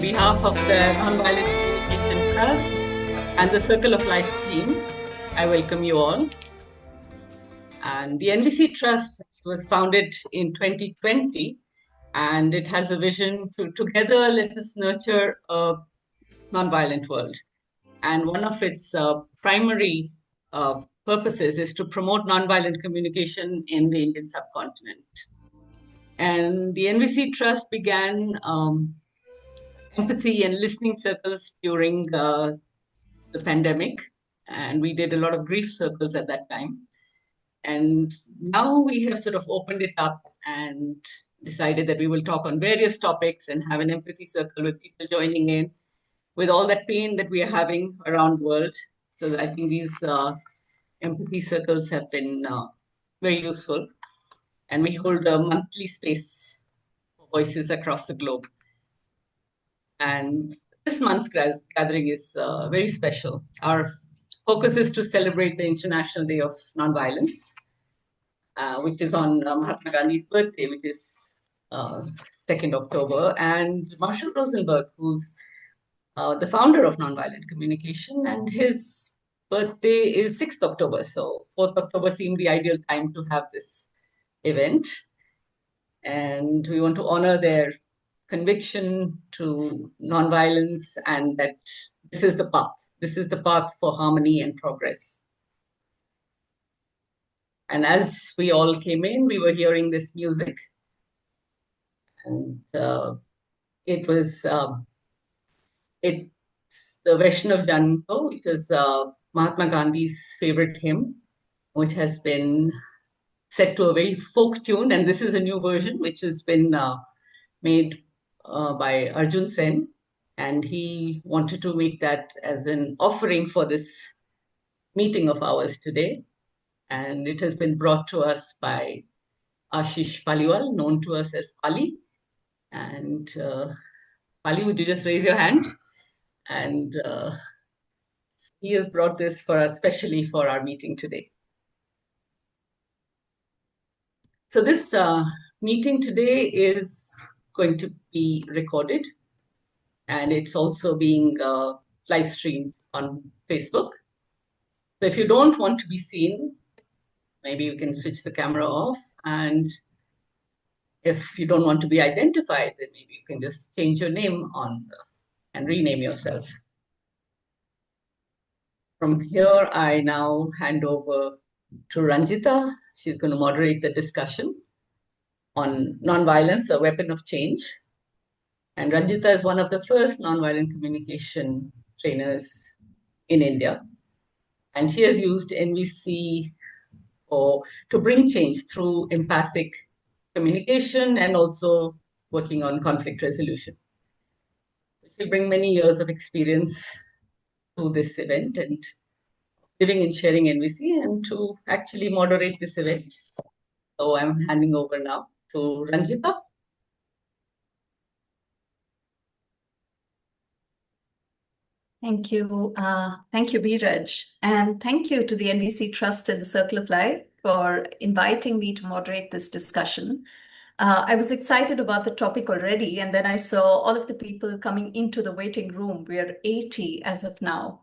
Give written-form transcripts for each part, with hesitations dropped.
behalf of the Nonviolent Communication Trust and the Circle of Life team, I welcome you all. And the NVC Trust was founded in 2020, and it has a vision to together let us nurture a nonviolent world. And one of its primary purposes is to promote nonviolent communication in the Indian subcontinent. And the NVC Trust began empathy and listening circles during the pandemic, and we did a lot of grief circles at that time. And now we have sort of opened it up and decided that we will talk on various topics and have an empathy circle with people joining in with all that pain that we are having around the world. So I think these empathy circles have been very useful. And we hold a monthly space for voices across the globe. And this month's gathering is very special. Our focus is to celebrate the International Day of Nonviolence, which is on Mahatma Gandhi's birthday, which is 2nd October. And Marshall Rosenberg, who's the founder of Nonviolent Communication, and his birthday is 6th October. So 4th October seemed the ideal time to have this event. And we want to honor their conviction to nonviolence and that this is the path. This is the path for harmony and progress. And as we all came in, we were hearing this music. And it was it's the Vaishnav Jan Toh, which is Mahatma Gandhi's favorite hymn, which has been set to a very folk tune. And this is a new version, which has been made by Arjun Sen. And he wanted to make that as an offering for this meeting of ours today. And it has been brought to us by Ashish Paliwal, known to us as Pali. And Pali, would you just raise your hand? And he has brought this for us, specially for our meeting today. So this meeting today is going to be recorded, and it's also being live streamed on Facebook. So if you don't want to be seen, maybe you can switch the camera off. And if you don't want to be identified, then maybe you can just change your name and rename yourself. From here, I now hand over to Ranjitha. She's going to moderate the discussion on nonviolence, a weapon of change. And Ranjitha is one of the first nonviolent communication trainers in India. And she has used NVC to bring change through empathic communication and also working on conflict resolution. She'll bring many years of experience to this event and living and sharing NVC and to actually moderate this event. So I'm handing over now to Ranjitha. Thank you. Thank you, Biraj. And thank you to the NVC Trust and the Circle of Life for inviting me to moderate this discussion. I was excited about the topic already, and then I saw all of the people coming into the waiting room. We are 80 as of now.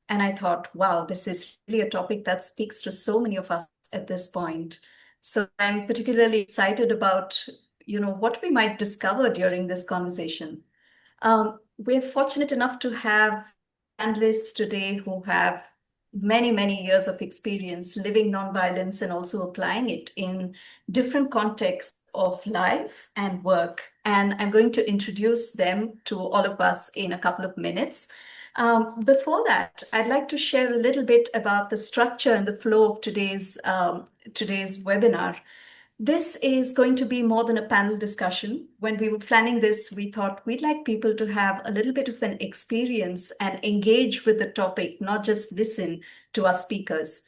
And I thought, wow, this is really a topic that speaks to so many of us at this point. So I'm particularly excited about, what we might discover during this conversation. We're fortunate enough to have panelists today who have many, many years of experience living nonviolence and also applying it in different contexts of life and work. And I'm going to introduce them to all of us in a couple of minutes. Before that, I'd like to share a little bit about the structure and the flow of today's webinar. This is going to be more than a panel discussion. When we were planning this, we thought we'd like people to have a little bit of an experience and engage with the topic, not just listen to our speakers.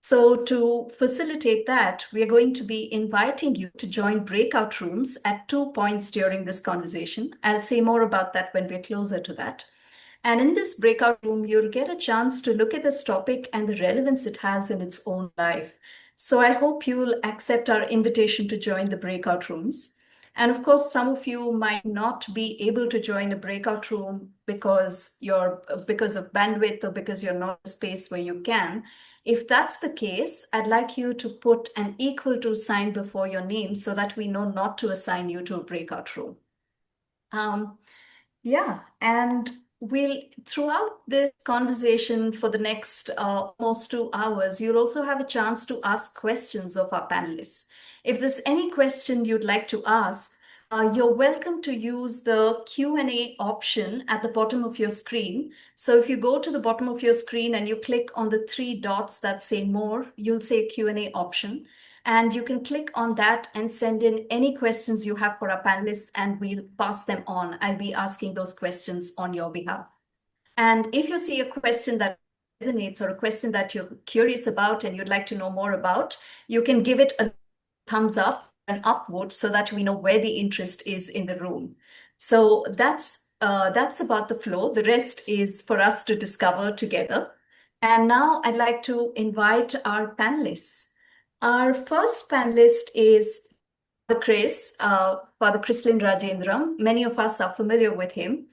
So to facilitate that, we are going to be inviting you to join breakout rooms at 2 points during this conversation. I'll say more about that when we're closer to that. And in this breakout room, you'll get a chance to look at this topic and the relevance it has in its own life. So I hope you will accept our invitation to join the breakout rooms. And of course, some of you might not be able to join a breakout room because of bandwidth or because you're not in a space where you can. If that's the case, I'd like you to put an equal to sign before your name so that we know not to assign you to a breakout room. Yeah, and throughout this conversation for the next almost 2 hours, you'll also have a chance to ask questions of our panelists. If there's any question you'd like to ask, you're welcome to use the Q&A option at the bottom of your screen. So if you go to the bottom of your screen and you click on the 3 dots that say more, you'll say Q&A option. And you can click on that and send in any questions you have for our panelists, and we'll pass them on. I'll be asking those questions on your behalf. And if you see a question that resonates or a question that you're curious about and you'd like to know more about, you can give it a thumbs up and upvote so that we know where the interest is in the room. So that's about the flow. The rest is for us to discover together. And now I'd like to invite our panelists. Our first panelist is Father Christlin Rajendram. Many of us are familiar with him.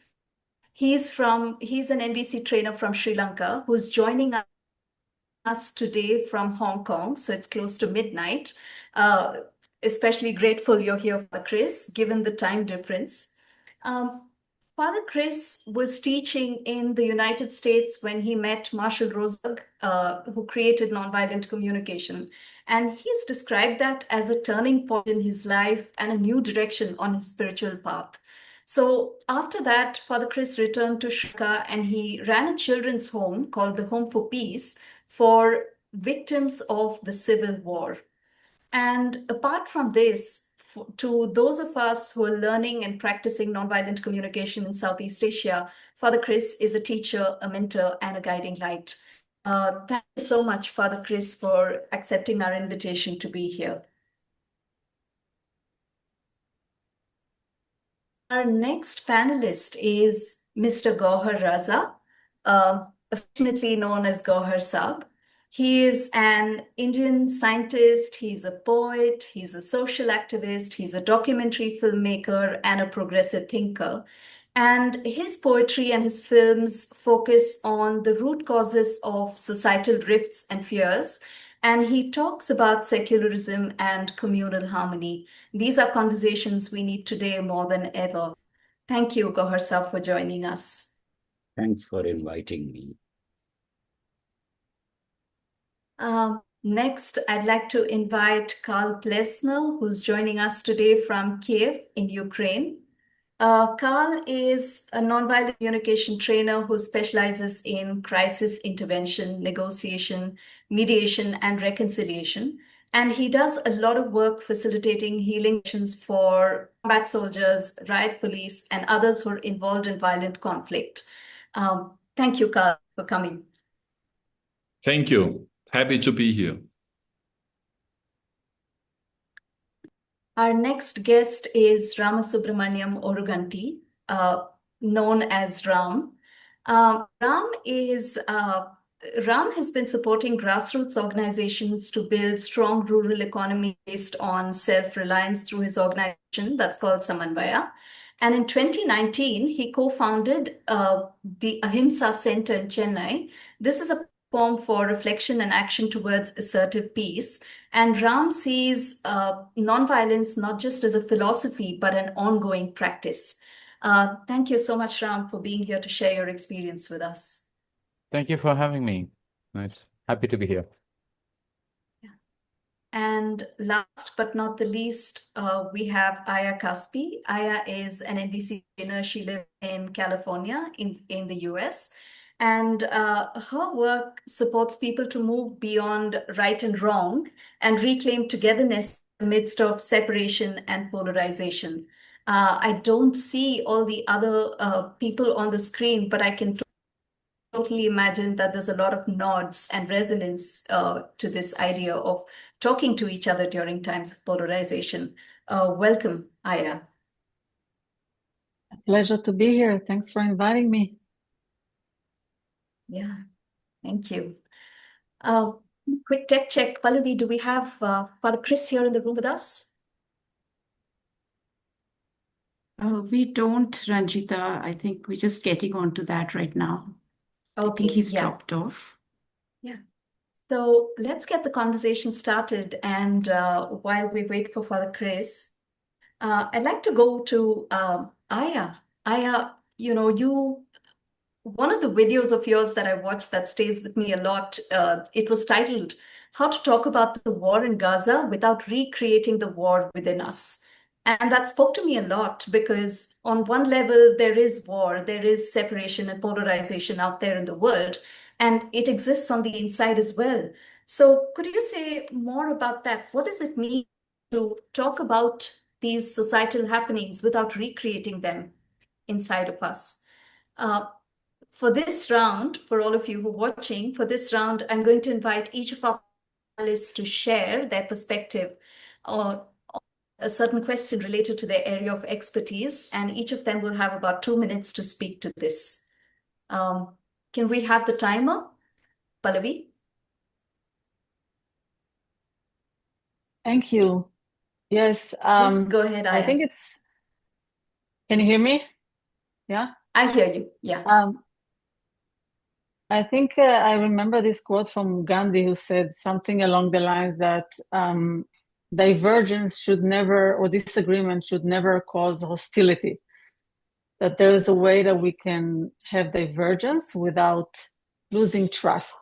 He's an NVC trainer from Sri Lanka who's joining us today from Hong Kong, so it's close to midnight. Especially grateful you're here, Father Chris, given the time difference. Father Chris was teaching in the United States when he met Marshall Rosenberg, who created nonviolent communication. And he's described that as a turning point in his life and a new direction on his spiritual path. So after that, Father Chris returned to Sri Lanka and he ran a children's home called the Home for Peace for victims of the Civil War. And apart from this, to those of us who are learning and practicing nonviolent communication in Southeast Asia, Father Chris is a teacher, a mentor, and a guiding light. Thank you so much, Father Chris, for accepting our invitation to be here. Our next panelist is Mr. Gauhar Raza, affectionately known as Gauhar Sab. He is an Indian scientist, he's a poet, he's a social activist, he's a documentary filmmaker, and a progressive thinker. And his poetry and his films focus on the root causes of societal rifts and fears. And he talks about secularism and communal harmony. These are conversations we need today more than ever. Thank you, Gauhar Sab, for joining us. Thanks for inviting me. Next, I'd like to invite Karl Plesner, who's joining us today from Kiev in Ukraine. Karl is a nonviolent communication trainer who specializes in crisis intervention, negotiation, mediation, and reconciliation. And he does a lot of work facilitating healing sessions for combat soldiers, riot police, and others who are involved in violent conflict. Thank you, Karl, for coming. Thank you. Happy to be here. Our next guest is Ramasubramanian Oruganti, known as Ram. Ram has been supporting grassroots organizations to build strong rural economy based on self-reliance through his organization that's called Samanvaya. And in 2019, he co-founded the Ahimsa Center in Chennai. This is a platform for reflection and action towards assertive peace. And Ram sees nonviolence not just as a philosophy, but an ongoing practice. Thank you so much, Ram, for being here to share your experience with us. Thank you for having me. Nice. Happy to be here. Yeah. And last but not the least, we have Aya Caspi. Aya is an NVC trainer. She lives in California in the US. And her work supports people to move beyond right and wrong and reclaim togetherness in the midst of separation and polarization. I don't see all the other people on the screen, but I can totally imagine that there's a lot of nods and resonance to this idea of talking to each other during times of polarization. Welcome, Aya. A pleasure to be here. Thanks for inviting me. Yeah, thank you. Quick tech check. Pallavi, do we have Father Chris here in the room with us? We don't, Ranjitha. I think we're just getting onto that right now. I think Okay, he's yeah. dropped off. Yeah. So let's get the conversation started. And while we wait for Father Chris, I'd like to go to Aya. Aya, one of the videos of yours that I watched that stays with me a lot, it was titled How to Talk About the War in Gaza Without Recreating the War Within Us. And that spoke to me a lot because on one level, there is war, there is separation and polarization out there in the world, and it exists on the inside as well. So could you say more about that? What does it mean to talk about these societal happenings without recreating them inside of us? Uh, for this round, for all of you who are watching, for this round, I'm going to invite each of our panelists to share their perspective on a certain question related to their area of expertise, and each of them will have about 2 minutes to speak to this. Can we have the timer, Pallavi? Thank you. Yes, Yes, go ahead, I Aya. think it's, can you hear me? Yeah. I hear you. Yeah. I think I remember this quote from Gandhi who said something along the lines that divergence should never, or disagreement should never cause hostility. That there is a way that we can have divergence without losing trust.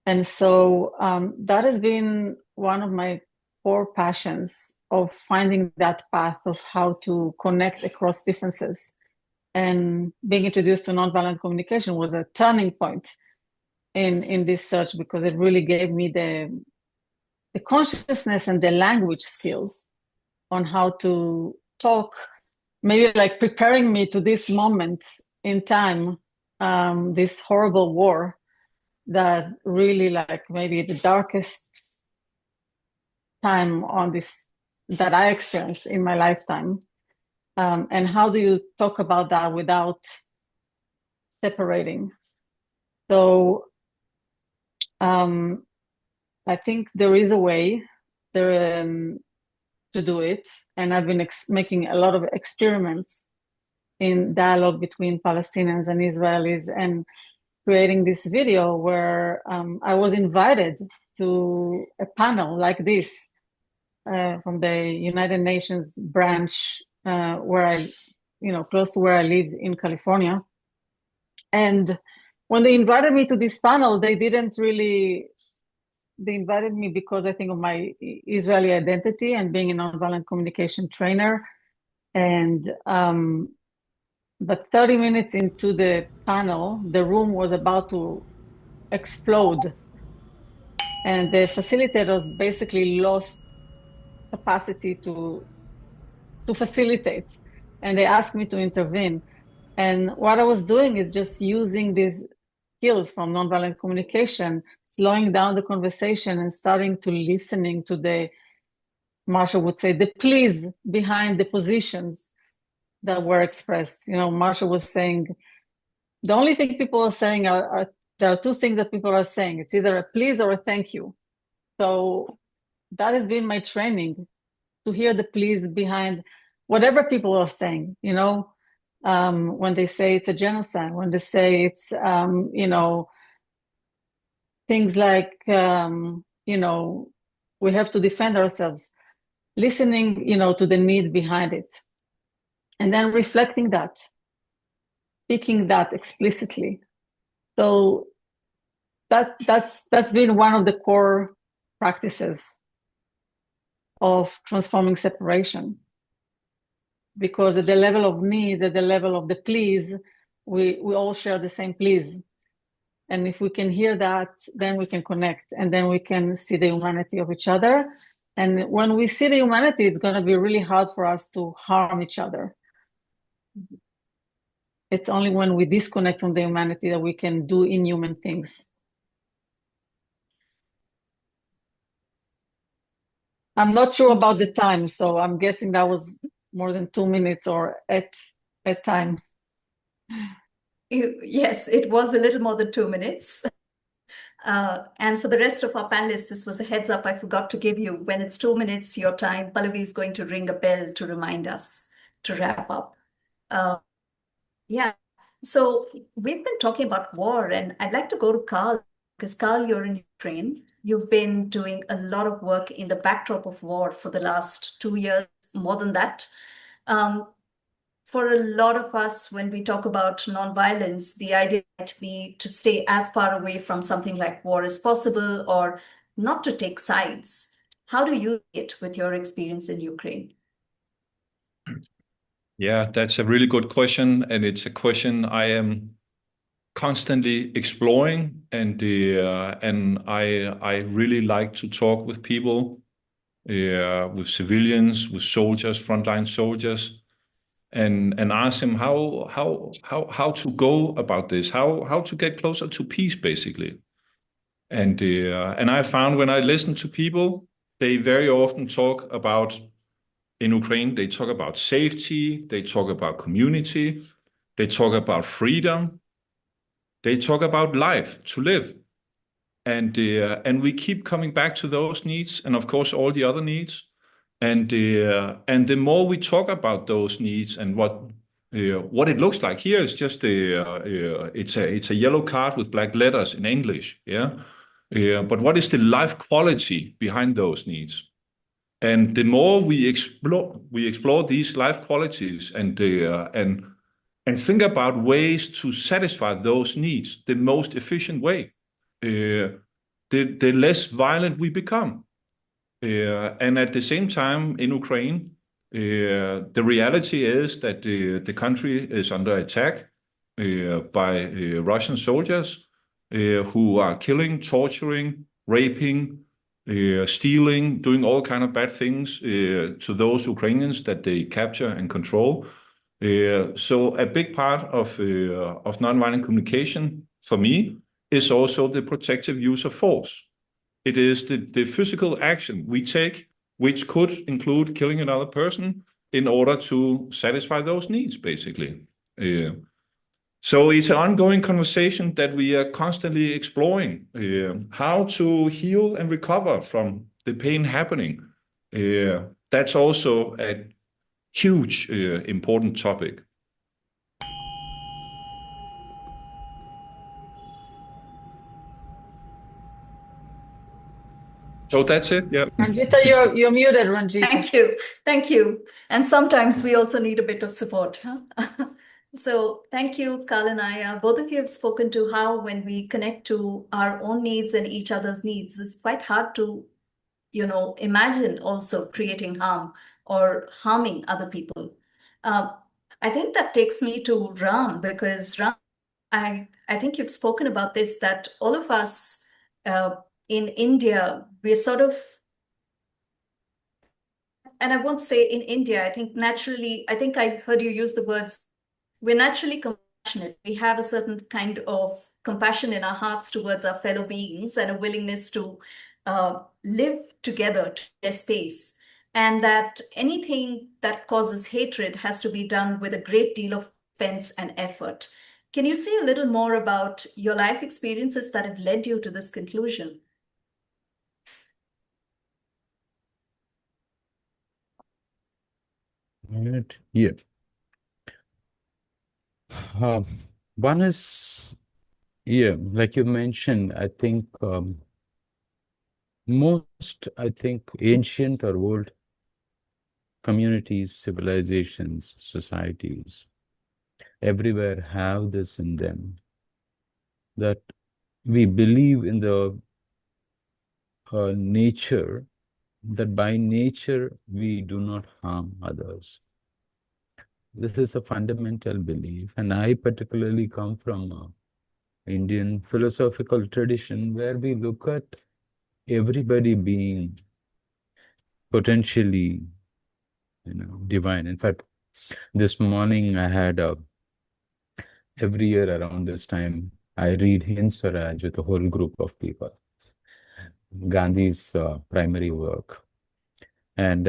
And so that has been one of my core passions of finding that path of how to connect across differences. And being introduced to nonviolent communication was a turning point in this search because it really gave me the consciousness and the language skills on how to talk, maybe like preparing me to this moment in time, this horrible war that really like maybe the darkest time on this that I experienced in my lifetime. And how do you talk about that without separating? So I think there is a way there to do it, and I've been making a lot of experiments in dialogue between Palestinians and Israelis, and creating this video where I was invited to a panel like this from the United Nations branch where I, close to where I live in California. And when they invited me to this panel, they invited me because I think of my Israeli identity and being a nonviolent communication trainer. And but 30 minutes into the panel, the room was about to explode. And the facilitators basically lost capacity to facilitate. And they asked me to intervene. And what I was doing is just using these skills from nonviolent communication, slowing down the conversation and starting to listening to the, Marsha would say, the pleas behind the positions that were expressed. Marsha was saying, the only thing people are saying there are two things that people are saying. It's either a please or a thank you. So that has been my training, to hear the pleas behind whatever people are saying, when they say it's a genocide, when they say it's, things like, we have to defend ourselves, listening, to the need behind it, and then reflecting that, speaking that explicitly. So that's been one of the core practices of transforming separation, because at the level of needs, at the level of the pleas, we all share the same pleas. And if we can hear that, then we can connect, and then we can see the humanity of each other. And when we see the humanity, it's going to be really hard for us to harm each other. It's only when we disconnect from the humanity that we can do inhuman things. I'm not sure about the time, so I'm guessing that was more than 2 minutes or at time. Yes, it was a little more than 2 minutes. And for the rest of our panelists, this was a heads up I forgot to give you. When it's 2 minutes, your time, Pallavi is going to ring a bell to remind us to wrap up. Yeah. So we've been talking about war, and I'd like to go to Carl, because Carl, you're in Ukraine. You've been doing a lot of work in the backdrop of war for the last 2 years, more than that. For a lot of us, when we talk about nonviolence, the idea might be to stay as far away from something like war as possible, or not to take sides. How do you see it with your experience in Ukraine? Yeah, that's a really good question, and it's a question I am constantly exploring, and I really like to talk with people, with civilians, with soldiers, frontline soldiers, and ask them how to go about this, how to get closer to peace, basically. And I found when I listen to people, they very often talk about, in Ukraine, they talk about safety, they talk about community, they talk about freedom, they talk about life, to live. And we keep coming back to those needs, and of course all the other needs. And the more we talk about those needs and what it looks like here is just it's a yellow card with black letters in English, yeah. But what is the life quality behind those needs? And the more we explore these life qualities and think about ways to satisfy those needs the most efficient way, the less violent we become. And at the same time, in Ukraine, the reality is that the country is under attack by Russian soldiers who are killing, torturing, raping, stealing, doing all kind of bad things to those Ukrainians that they capture and control. So a big part of nonviolent communication for me is also the protective use of force. It is the physical action we take, which could include killing another person in order to satisfy those needs, basically. So it's an ongoing conversation that we are constantly exploring, how to heal and recover from the pain happening. That's also a huge, important topic. So that's it. Yeah. Ranjitha, you're muted, Ranjitha. Thank you. And sometimes we also need a bit of support, huh? So thank you, Carl and I. Both of you have spoken to how when we connect to our own needs and each other's needs, it's quite hard to, imagine also creating harm or harming other people. I think that takes me to Ram, because Ram, I think you've spoken about this, that all of us in India, we're sort of, and I won't say in India, I think naturally, I think I heard you use the words, we're naturally compassionate. We have a certain kind of compassion in our hearts towards our fellow beings and a willingness to live together to their space. And that anything that causes hatred has to be done with a great deal of expense and effort. Can you say a little more about your life experiences that have led you to this conclusion? Yeah. One is, yeah, like you mentioned, I think most, ancient or old communities, civilizations, societies, everywhere have this in them, that we believe in the nature, that by nature we do not harm others. This is a fundamental belief, and I particularly come from an Indian philosophical tradition where we look at everybody being potentially, divine. In fact, this morning I had every year around this time, I read Hind Swaraj with a whole group of people, Gandhi's primary work. And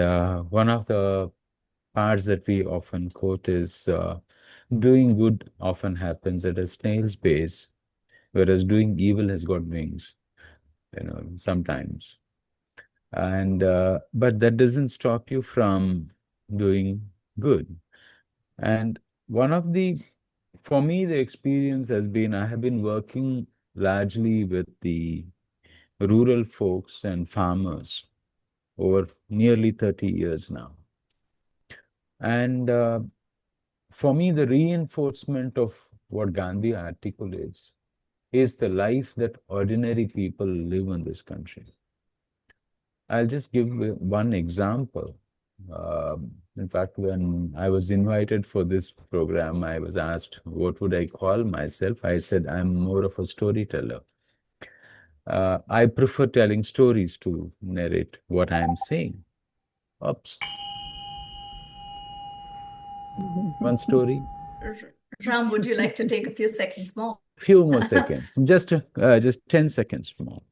one of the parts that we often quote is, doing good often happens at a snail's pace, whereas doing evil has got wings, sometimes. And but that doesn't stop you from doing good. And for me, the experience has been, I have been working largely with the rural folks and farmers over nearly 30 years now. And for me, the reinforcement of what Gandhi articulates is the life that ordinary people live in this country. I'll just give one example. In fact, when I was invited for this program, I was asked, what would I call myself? I said, I'm more of a storyteller. I prefer telling stories to narrate what I'm saying. Oops. One story. Ram, would you like to take a few seconds more? Few more seconds, just 10 seconds more.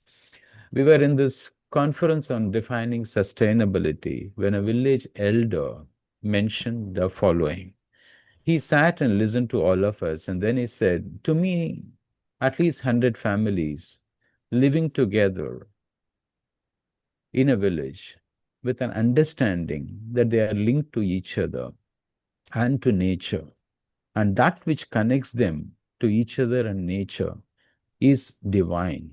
We were in this conference on defining sustainability when a village elder mentioned the following. He sat and listened to all of us, and then he said, to me, at least 100 families living together in a village with an understanding that they are linked to each other and to nature, and that which connects them to each other and nature is divine.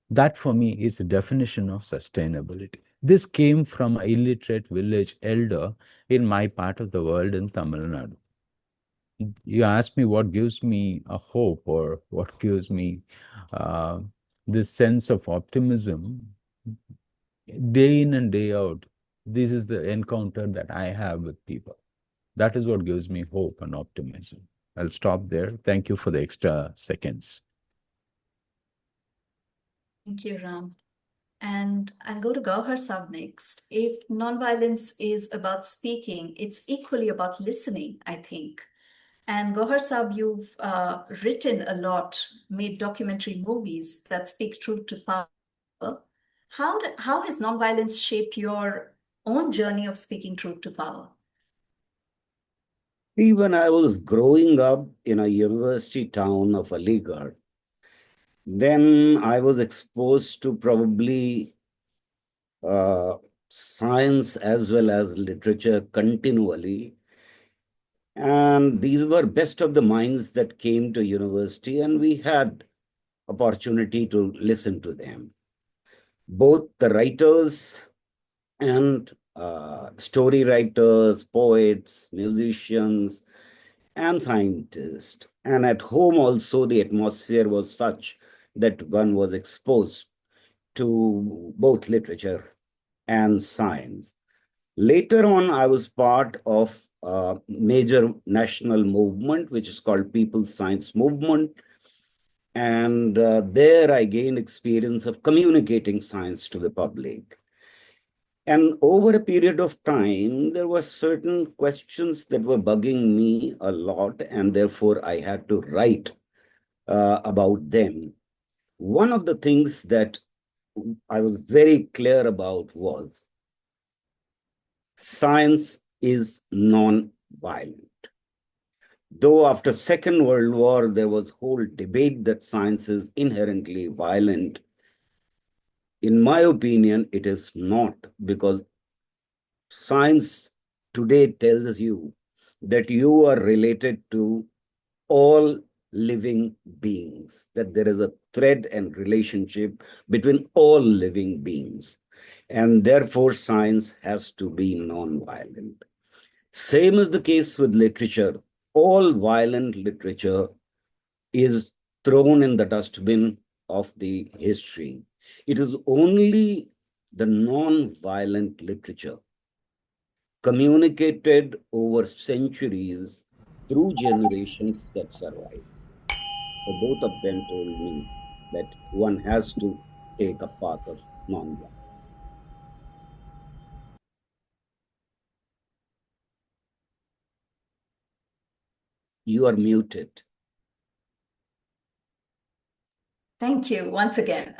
That for me is the definition of sustainability. This came from an illiterate village elder in my part of the world in Tamil Nadu. You ask me what gives me a hope or what gives me this sense of optimism. Day in and day out, this is the encounter that I have with people. That is what gives me hope and optimism. I'll stop there. Thank you for the extra seconds. Thank you, Ram. And I'll go to Gauhar Sab next. If nonviolence is about speaking, it's equally about listening, I think. And Gauhar Sab, you've written a lot, made documentary movies that speak truth to power. How has nonviolence shaped your own journey of speaking truth to power? When I was growing up in a university town of Aligarh, then I was exposed to probably science as well as literature continually. And these were best of the minds that came to university, and we had opportunity to listen to them. Both the writers and story writers, poets, musicians, and scientists. And at home also, the atmosphere was such that one was exposed to both literature and science. Later on, I was part of a major national movement, which is called People's Science Movement. And there I gained experience of communicating science to the public. And over a period of time, there were certain questions that were bugging me a lot, and therefore I had to write about them. One of the things that I was very clear about was science is non-violent. Though after Second World War, there was whole debate that science is inherently violent. In my opinion, it is not, because science today tells you that you are related to all living beings, that there is a thread and relationship between all living beings. And therefore, science has to be non-violent. Same is the case with literature. All violent literature is thrown in the dustbin of the history. It is only the non-violent literature communicated over centuries through generations that survive. So both of them told me that one has to take a path of non-violence. You are muted. Thank you once again.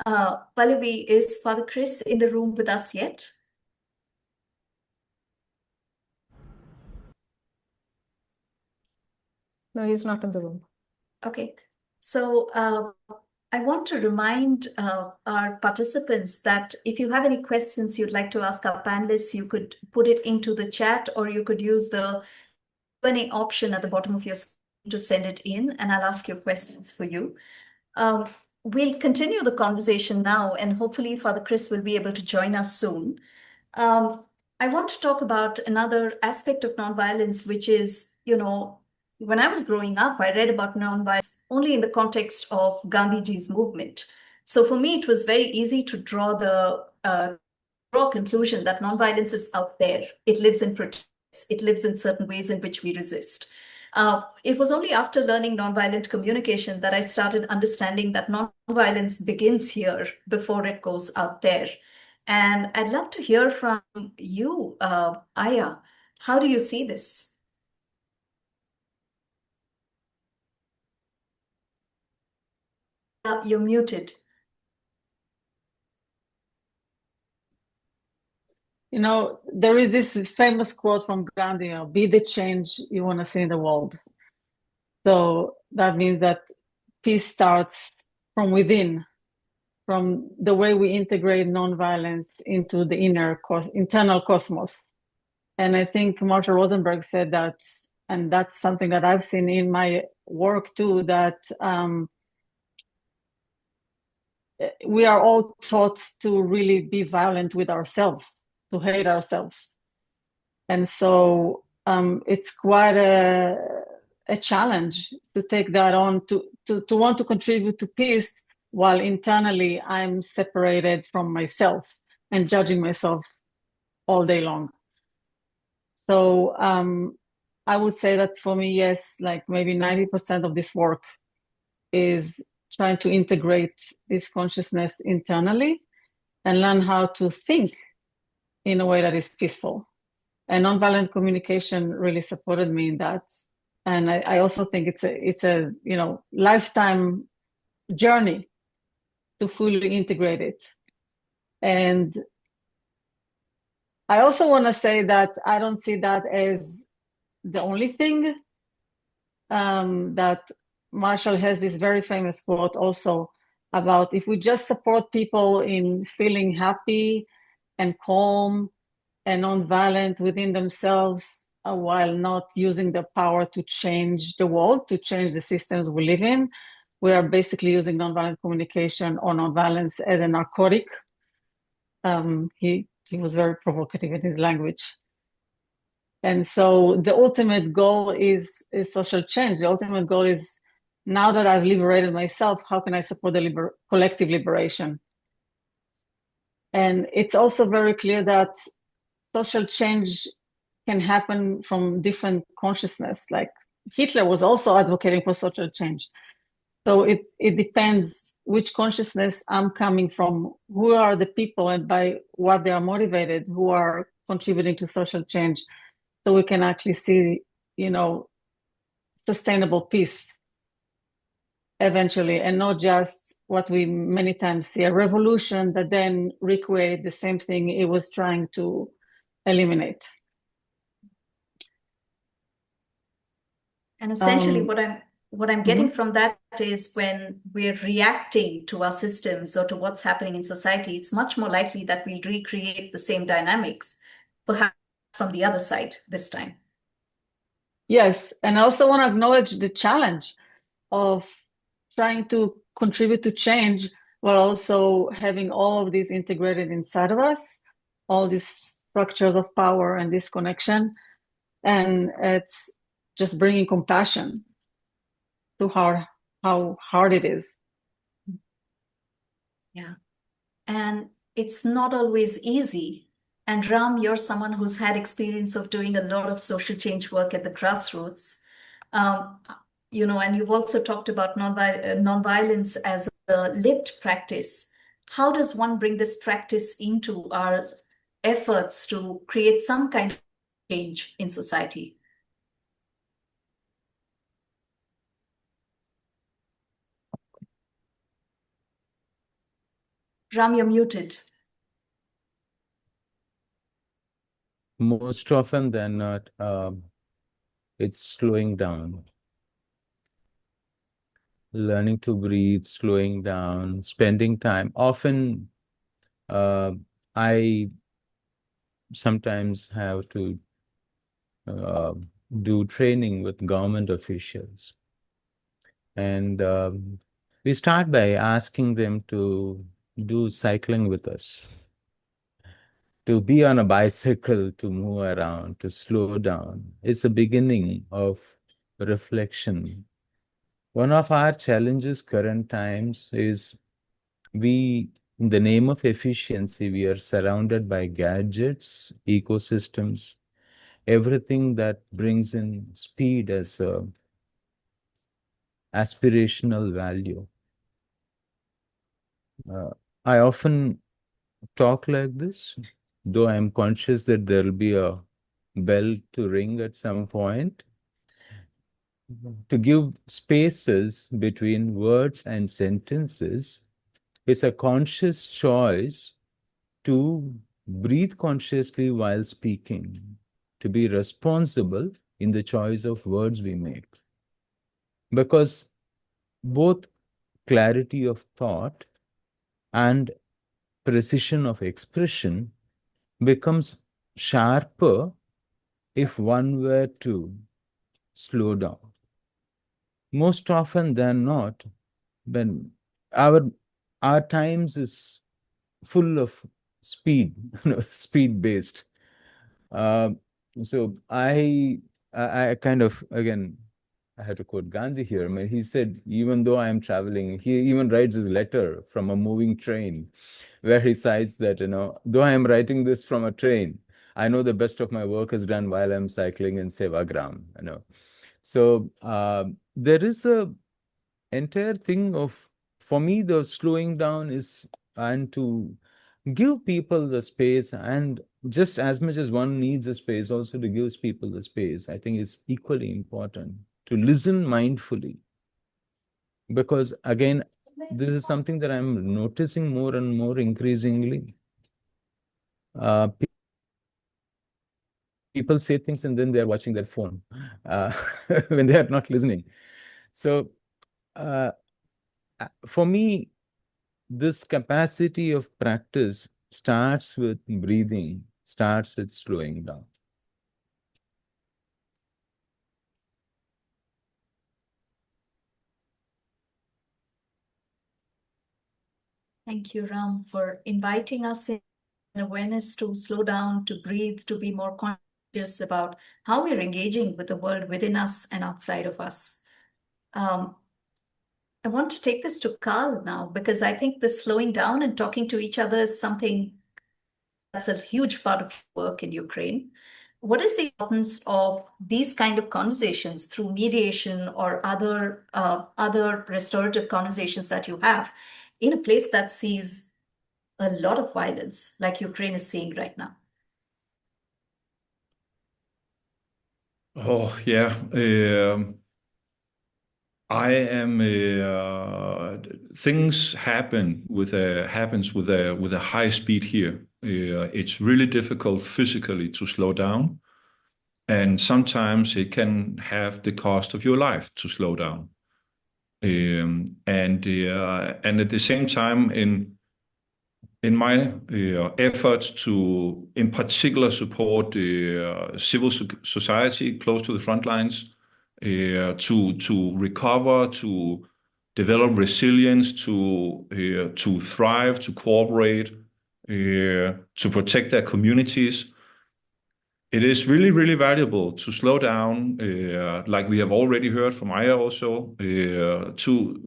Pallavi, is Father Chris in the room with us yet? No, he's not in the room. Okay. So I want to remind our participants that if you have any questions you'd like to ask our panelists, you could put it into the chat, or you could use the Q&A option at the bottom of your screen to send it in, and I'll ask your questions for you. We'll continue the conversation now, and hopefully Father Chris will be able to join us soon. I want to talk about another aspect of nonviolence, which is, when I was growing up, I read about nonviolence only in the context of Gandhiji's movement. So for me, it was very easy to draw the conclusion that nonviolence is out there. It lives in protests. It lives in certain ways in which we resist. It was only after learning nonviolent communication that I started understanding that nonviolence begins here before it goes out there. And I'd love to hear from you, Aya. How do you see this? You're muted. There is this famous quote from Gandhi, be the change you want to see in the world. So that means that peace starts from within, from the way we integrate nonviolence into the internal cosmos. And I think Marshall Rosenberg said that, and that's something that I've seen in my work too, that we are all taught to really be violent with ourselves, to hate ourselves. And so it's quite a challenge to take that on, to want to contribute to peace while internally I'm separated from myself and judging myself all day long. So I would say that for me, yes, like maybe 90% of this work is trying to integrate this consciousness internally and learn how to think in a way that is peaceful. And nonviolent communication really supported me in that. And I also think it's a lifetime journey to fully integrate it. And I also want to say that I don't see that as the only thing. That Marshall has this very famous quote also about if we just support people in feeling happy and calm and nonviolent within themselves while not using the power to change the world, to change the systems we live in, we are basically using nonviolent communication or nonviolence as a narcotic. He was very provocative in his language. And so the ultimate goal is social change. The ultimate goal is, now that I've liberated myself, how can I support the collective liberation? And it's also very clear that social change can happen from different consciousness. Like Hitler was also advocating for social change. So it depends which consciousness I'm coming from, who are the people and by what they are motivated, who are contributing to social change. So we can actually see, sustainable peace eventually, and not just what we many times see, a revolution that then recreate the same thing it was trying to eliminate. And essentially what I'm getting from that is when we're reacting to our systems or to what's happening in society, it's much more likely that we'll recreate the same dynamics, perhaps from the other side this time. Yes, and I also want to acknowledge the challenge of trying to contribute to change while also having all of these integrated inside of us, all these structures of power and disconnection. And it's just bringing compassion to how hard it is. Yeah. And it's not always easy. And Ram, you're someone who's had experience of doing a lot of social change work at the grassroots. And you've also talked about nonviolence as a lived practice. How does one bring this practice into our efforts to create some kind of change in society? Ram, you're muted. Most often than not, it's slowing down. learning to breathe, slowing down, spending time. Often, I sometimes have to do training with government officials. And we start by asking them to do cycling with us, to be on a bicycle, to move around, to slow down. It's the beginning of reflection. One of our challenges current times is in the name of efficiency, we are surrounded by gadgets, ecosystems, everything that brings in speed as a aspirational value. I often talk like this, though I'm conscious that there'll be a bell to ring at some point. To give spaces between words and sentences is a conscious choice to breathe consciously while speaking, to be responsible in the choice of words we make. Because both clarity of thought and precision of expression becomes sharper if one were to slow down. Most often than not, when our times is full of speed, speed based. So I kind of, again, I had to quote Gandhi here. I mean, he said, even though I am traveling, he even writes his letter from a moving train, where he cites that, though I am writing this from a train, I know the best of my work is done while I'm cycling in Sevagram, So there is a entire thing of, for me, the slowing down is, and to give people the space, and just as much as one needs a space, also to give people the space, I think is equally important to listen mindfully. Because again, this is something that I'm noticing more and more increasingly. People say things and then they're watching their phone when they are not listening. So for me, this capacity of practice starts with breathing, starts with slowing down. Thank you, Ram, for inviting us in awareness to slow down, to breathe, to be more conscious about how we're engaging with the world within us and outside of us. I want to take this to Carl now, because I think the slowing down and talking to each other is something that's a huge part of work in Ukraine. What is the importance of these kind of conversations through mediation or other restorative conversations that you have in a place that sees a lot of violence like Ukraine is seeing right now? Oh, yeah. Things happens with a high speed here. It's really difficult physically to slow down, and sometimes it can have the cost of your life to slow down. And at the same time, in my efforts to, in particular, support civil society close to the front lines, to recover, to develop resilience, to thrive, to cooperate, to protect their communities. It is really, really valuable to slow down, like we have already heard from Aya also, to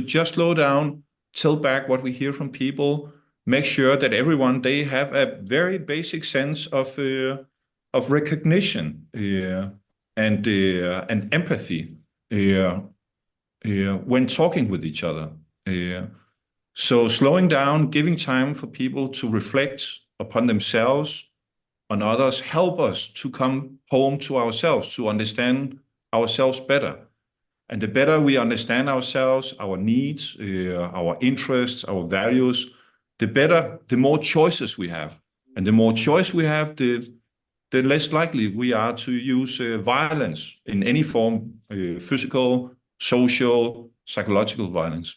just slow down, tell back what we hear from people, make sure that everyone, they have a very basic sense of recognition and empathy when talking with each other. So slowing down, giving time for people to reflect upon themselves, on others, help us to come home to ourselves, to understand ourselves better. And the better we understand ourselves, our needs, our interests, our values, the better, the more choices we have. And the more choice we have, the less likely we are to use violence in any form, physical, social, psychological violence.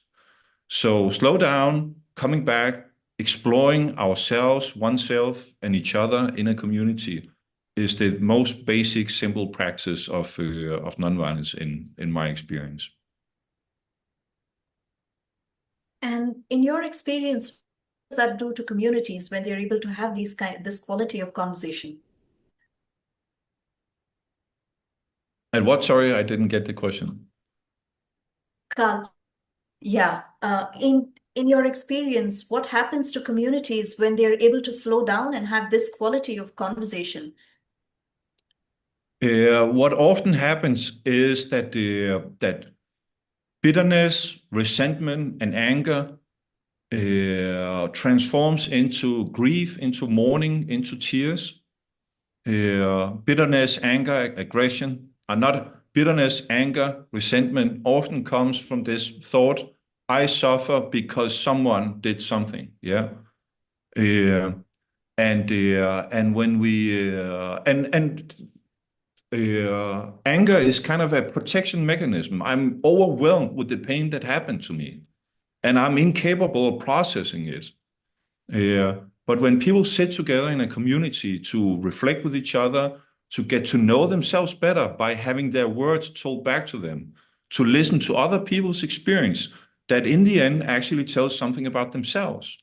So slow down, coming back, exploring ourselves, oneself, and each other in a community is the most basic, simple practice of nonviolence in my experience. And in your experience, what does that do to communities when they're able to have this quality of conversation? And what? Sorry, I didn't get the question. Carl, yeah. In your experience, what happens to communities when they're able to slow down and have this quality of conversation? What often happens is that that bitterness, resentment, and anger transforms into grief, into mourning, into tears. Bitterness, anger, aggression are not bitterness, anger, resentment often comes from this thought, I suffer because someone did something. Yeah. And when we anger is kind of a protection mechanism. I'm overwhelmed with the pain that happened to me, and I'm incapable of processing it. But when people sit together in a community to reflect with each other, to get to know themselves better by having their words told back to them, to listen to other people's experience, that in the end actually tells something about themselves.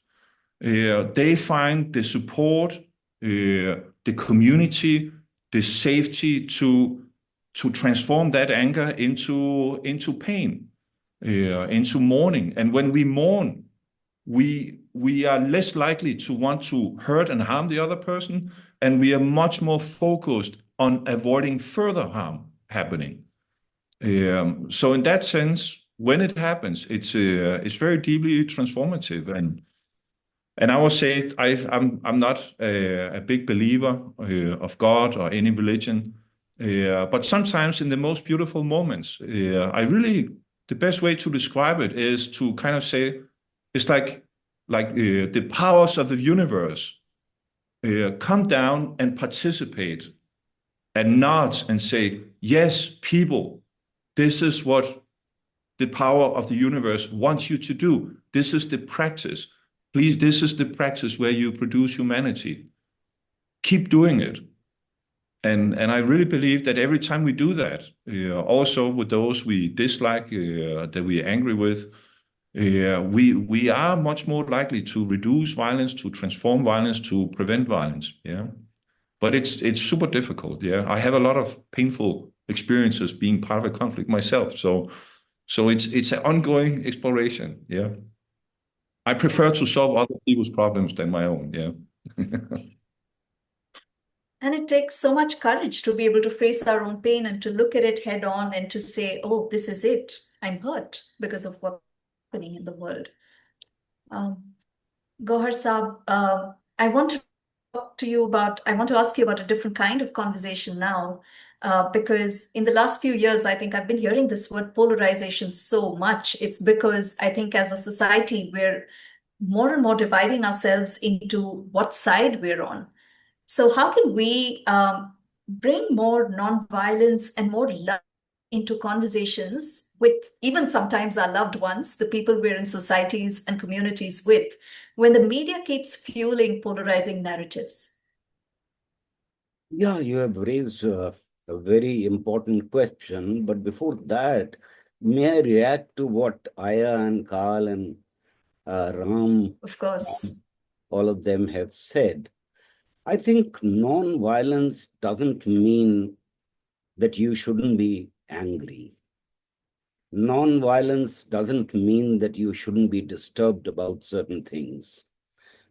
They find the support, the community, the safety to transform that anger into pain, into mourning. And when we mourn, we are less likely to want to hurt and harm the other person, and we are much more focused on avoiding further harm happening. So in that sense, when it happens, it's very deeply transformative. And I would say I'm not a big believer of God or any religion, but sometimes in the most beautiful moments, the best way to describe it is to kind of say it's like the powers of the universe come down and participate and nod and say, yes, people, this is what the power of the universe wants you to do. This is the practice. Please, this is the practice where you produce humanity. Keep doing it. And I really believe that every time we do that, also with those we dislike, that we are angry with, we are much more likely to reduce violence, to transform violence, to prevent violence. Yeah, but it's super difficult. Yeah, I have a lot of painful experiences being part of a conflict myself. So it's an ongoing exploration. Yeah. I prefer to solve other people's problems than my own. Yeah. And it takes so much courage to be able to face our own pain and to look at it head on and to say, oh, this is it. I'm hurt because of what's happening in the world. Gauhar Saab, I want to ask you about a different kind of conversation now, because in the last few years, I think I've been hearing this word polarization so much. It's because I think as a society, we're more and more dividing ourselves into what side we're on. So how can we bring more nonviolence and more love into conversations with even sometimes our loved ones, the people we're in societies and communities with, when the media keeps fueling polarizing narratives? Yeah, you have raised a very important question. But before that, may I react to what Aya and Carl and Ram, Of course. all of them have said? I think non-violence doesn't mean that you shouldn't be angry. Non-violence doesn't mean that you shouldn't be disturbed about certain things.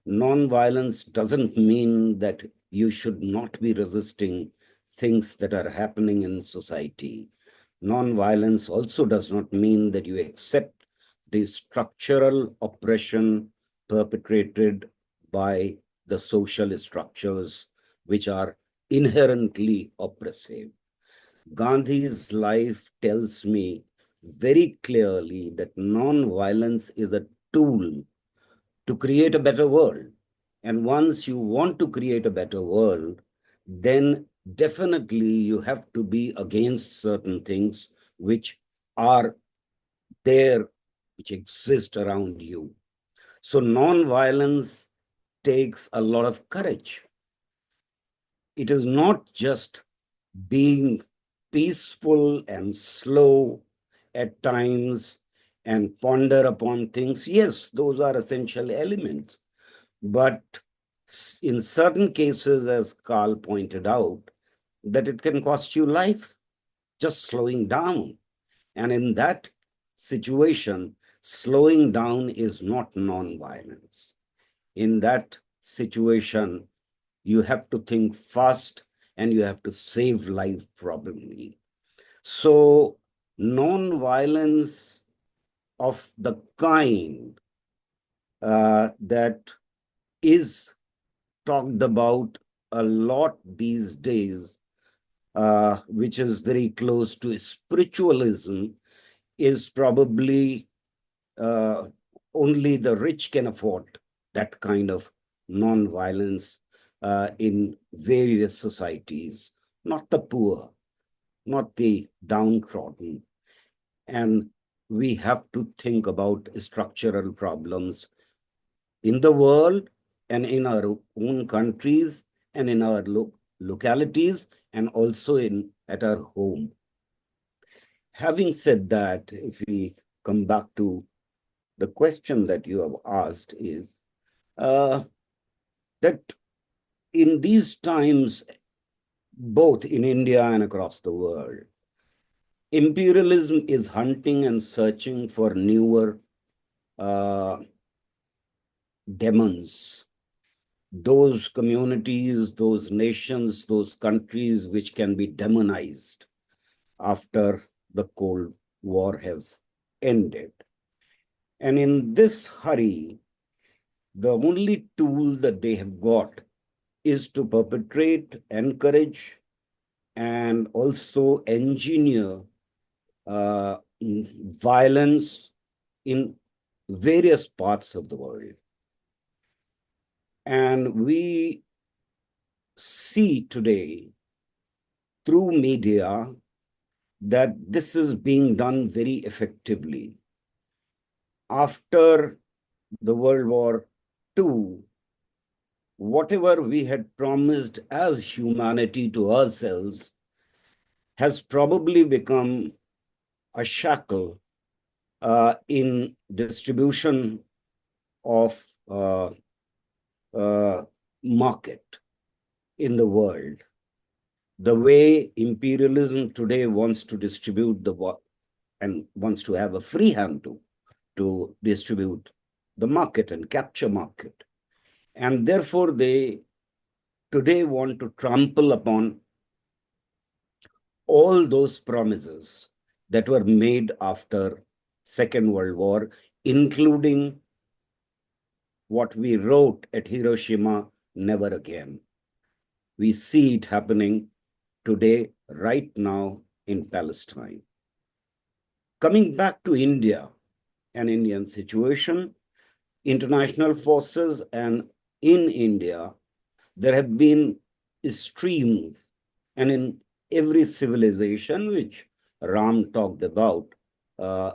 Non-violence doesn't mean that you should not be resisting things that are happening in society. Non-violence also does not mean that you accept the structural oppression perpetrated by the social structures which are inherently oppressive. Gandhi's life tells me very clearly that non-violence is a tool to create a better world. And once you want to create a better world, then definitely you have to be against certain things which are there, which exist around you. So non-violence takes a lot of courage. It is not just being peaceful and slow at times and ponder upon things. Yes, those are essential elements. But in certain cases, as Carl pointed out, that it can cost you life just slowing down. And in that situation, slowing down is not non-violence. In that situation, you have to think fast and you have to save life probably. So non-violence of the kind that is talked about a lot these days, which is very close to spiritualism, is probably only the rich can afford that kind of non-violence in various societies, not the poor, not the downtrodden. And we have to think about structural problems in the world and in our own countries and in our localities and also at our home. Having said that, if we come back to the question that you have asked is that in these times, both in India and across the world, imperialism is hunting and searching for newer demons, those communities, those nations, those countries which can be demonized after the Cold War has ended. And in this hurry, the only tool that they have got is to perpetrate, encourage, and also engineer violence in various parts of the world. And we see today through media that this is being done very effectively. After the World War II, whatever we had promised as humanity to ourselves has probably become a shackle in distribution of market in the world. The way imperialism today wants to distribute the work and wants to have a free hand to distribute the market and capture market. And therefore, they today want to trample upon all those promises that were made after Second World War, including what we wrote at Hiroshima, never again. We see it happening today, right now in Palestine. Coming back to India and Indian situation, international forces and in India, there have been streams, and in every civilization which Ram talked about,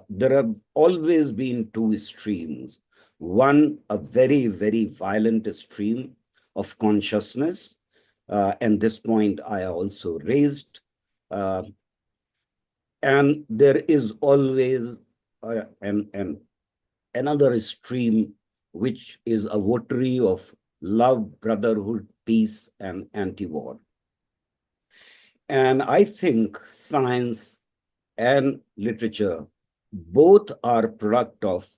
there have always been two streams. One, a very, very violent stream of consciousness, and this point I also raised. And there is always another stream which is a votary of love, brotherhood, peace, and anti-war. And I think science and literature both are product of,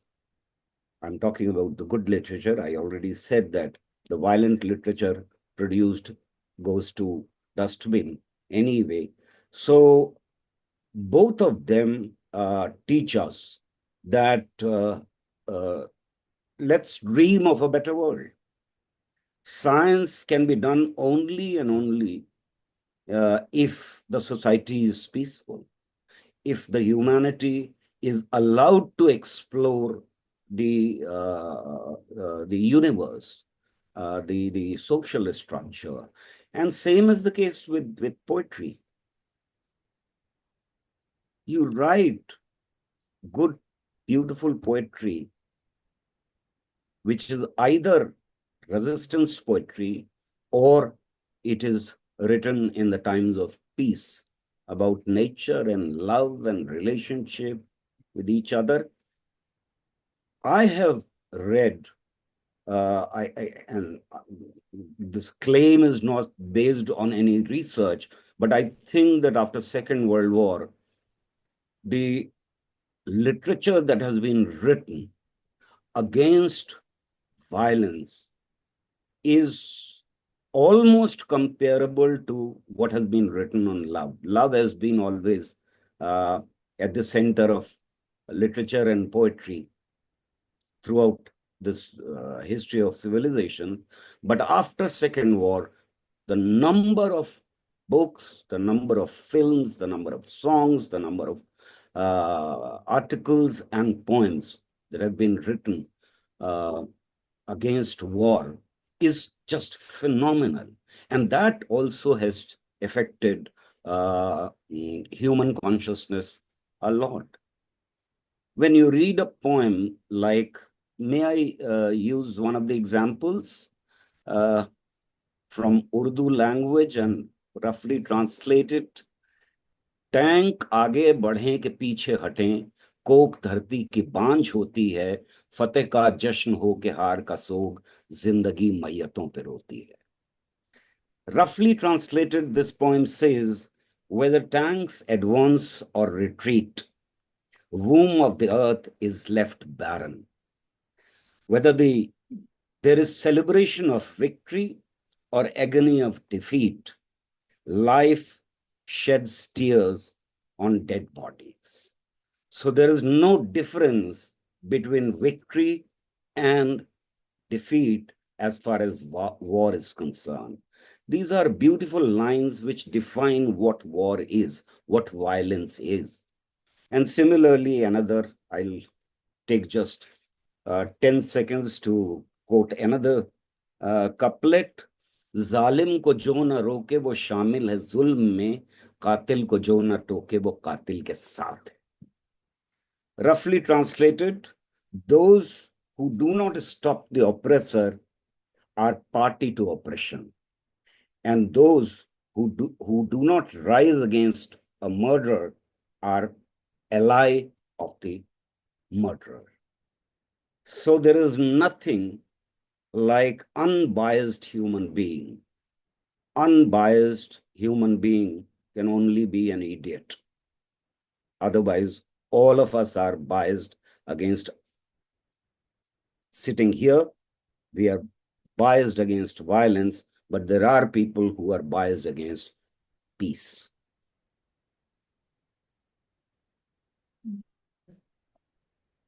I'm talking about the good literature. I already said that the violent literature produced goes to dustbin anyway. So both of them teach us that let's dream of a better world. Science can be done only and only if the society is peaceful, if the humanity is allowed to explore the universe, the social structure. And same is the case with poetry. You write good, beautiful poetry, which is either resistance poetry or it is written in the times of peace about nature and love and relationship with each other. I have read, and this claim is not based on any research, but I think that after Second World War, the literature that has been written against violence is almost comparable to what has been written on love. Love has been always at the center of literature and poetry throughout this history of civilization. But after Second War, the number of books, the number of films, the number of songs, the number of articles and poems that have been written against war is just phenomenal. And that also has affected human consciousness a lot. When you read a poem like, may I use one of the examples from Urdu language and roughly translate it? Tank आगे बढ़े के पीछे हटें, Coke धरती की बांझ होती है, फतेह का जश्न हो के हार का सोग, जिंदगी मैयतों पे रोती है. Roughly translated, this poem says, whether tanks advance or retreat, womb of the earth is left barren. Whether there is celebration of victory or agony of defeat, life sheds tears on dead bodies. So there is no difference between victory and defeat as far as war is concerned. These are beautiful lines which define what war is, what violence is. And similarly, I'll take just 10 seconds to quote another couplet. जालिम को जो न रोके वो शामिल है जुल्म में, कातिल को जो न टोके वो कातिल के साथ है. Roughly translated, those who do not stop the oppressor are party to oppression, and those who do not rise against a murderer are ally of the murderer. So there is nothing like unbiased human being. Unbiased human being can only be an idiot. Otherwise, all of us are biased against. Sitting here, we are biased against violence, but there are people who are biased against peace.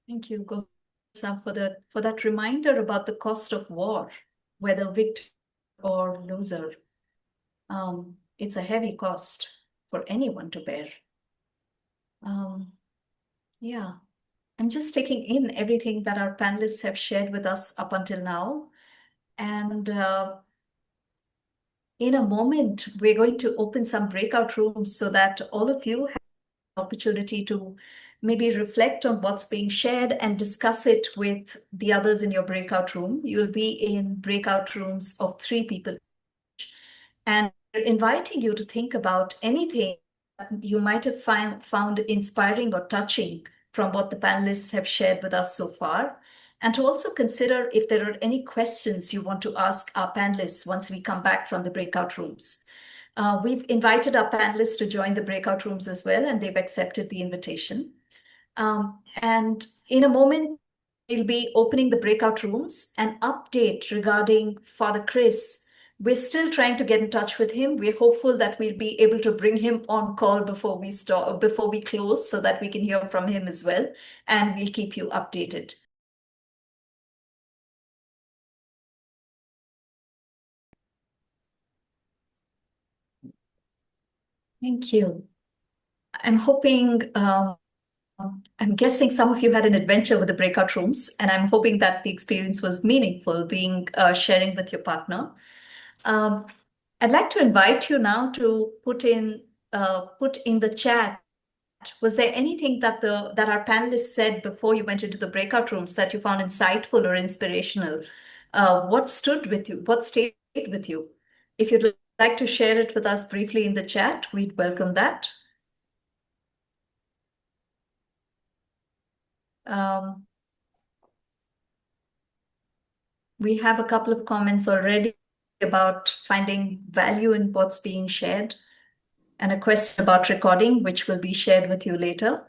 Thank you, Gauhar, for that reminder about the cost of war, whether victor or loser. It's a heavy cost for anyone to bear. Yeah, I'm just taking in everything that our panelists have shared with us up until now. And in a moment, we're going to open some breakout rooms so that all of you have an opportunity to maybe reflect on what's being shared and discuss it with the others in your breakout room. You'll be in breakout rooms of 3 people. And we're inviting you to think about anything that you might have found inspiring or touching from what the panelists have shared with us so far. And to also consider if there are any questions you want to ask our panelists once we come back from the breakout rooms. We've invited our panelists to join the breakout rooms as well, and they've accepted the invitation. And in a moment, we'll be opening the breakout rooms. An update regarding Father Chris. We're still trying to get in touch with him. We're hopeful that we'll be able to bring him on call before we close so that we can hear from him as well. And we'll keep you updated. Thank you. I'm hoping, I'm guessing some of you had an adventure with the breakout rooms, and I'm hoping that the experience was meaningful, sharing with your partner. I'd like to invite you now to put in the chat was there anything that our panelists said before you went into the breakout rooms that you found insightful or inspirational? What stood with you? What stayed with you? If you'd like to share it with us briefly in the chat, we'd welcome that. We have a couple of comments already about finding value in what's being shared, and a question about recording, which will be shared with you later.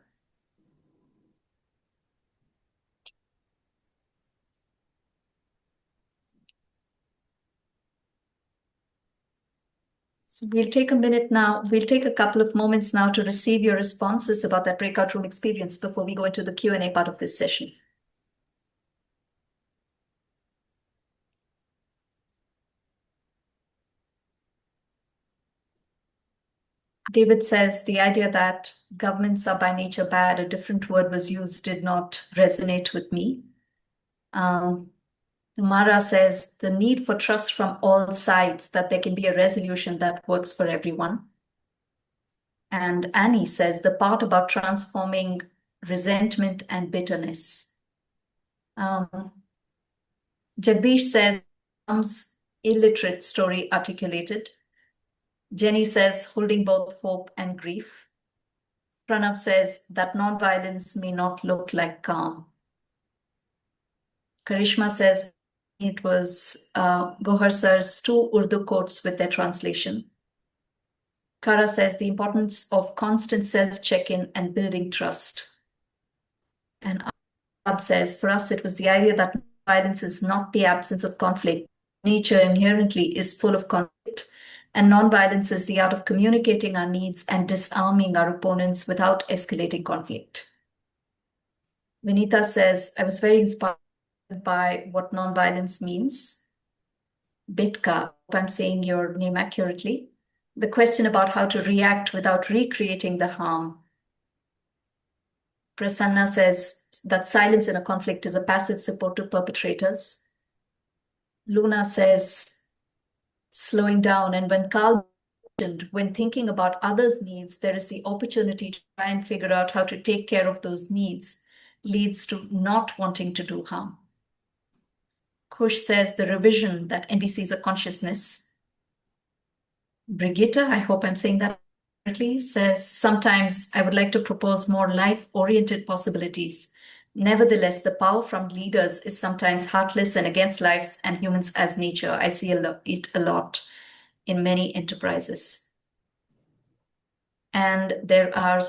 So we'll take a minute now. We'll take a couple of moments now to receive your responses about that breakout room experience before we go into the Q&A part of this session. David says the idea that governments are by nature bad, a different word was used, did not resonate with me. Mara says the need for trust from all sides, that there can be a resolution that works for everyone. And Annie says the part about transforming resentment and bitterness. Jagdish says, illiterate story articulated. Jenny says, holding both hope and grief. Pranav says that nonviolence may not look like calm. Karishma says it was Gauhar sir's 2 Urdu quotes with their translation. Kara says the importance of constant self-check-in and building trust. And Ab says, for us, it was the idea that violence is not the absence of conflict. Nature inherently is full of conflict, and non-violence is the art of communicating our needs and disarming our opponents without escalating conflict. Vinita says, I was very inspired by what non-violence means. Bitka, if I'm saying your name accurately, the question about how to react without recreating the harm. Prasanna says that silence in a conflict is a passive support to perpetrators. Luna says, slowing down, and when Carl mentioned, when thinking about others' needs, there is the opportunity to try and figure out how to take care of those needs, leads to not wanting to do harm. Kush says the revision that NVC is a consciousness. Brigitte, I hope I'm saying that correctly, says sometimes I would like to propose more life-oriented possibilities. Nevertheless, the power from leaders is sometimes heartless and against lives and humans as nature. I see it a lot in many enterprises. And there are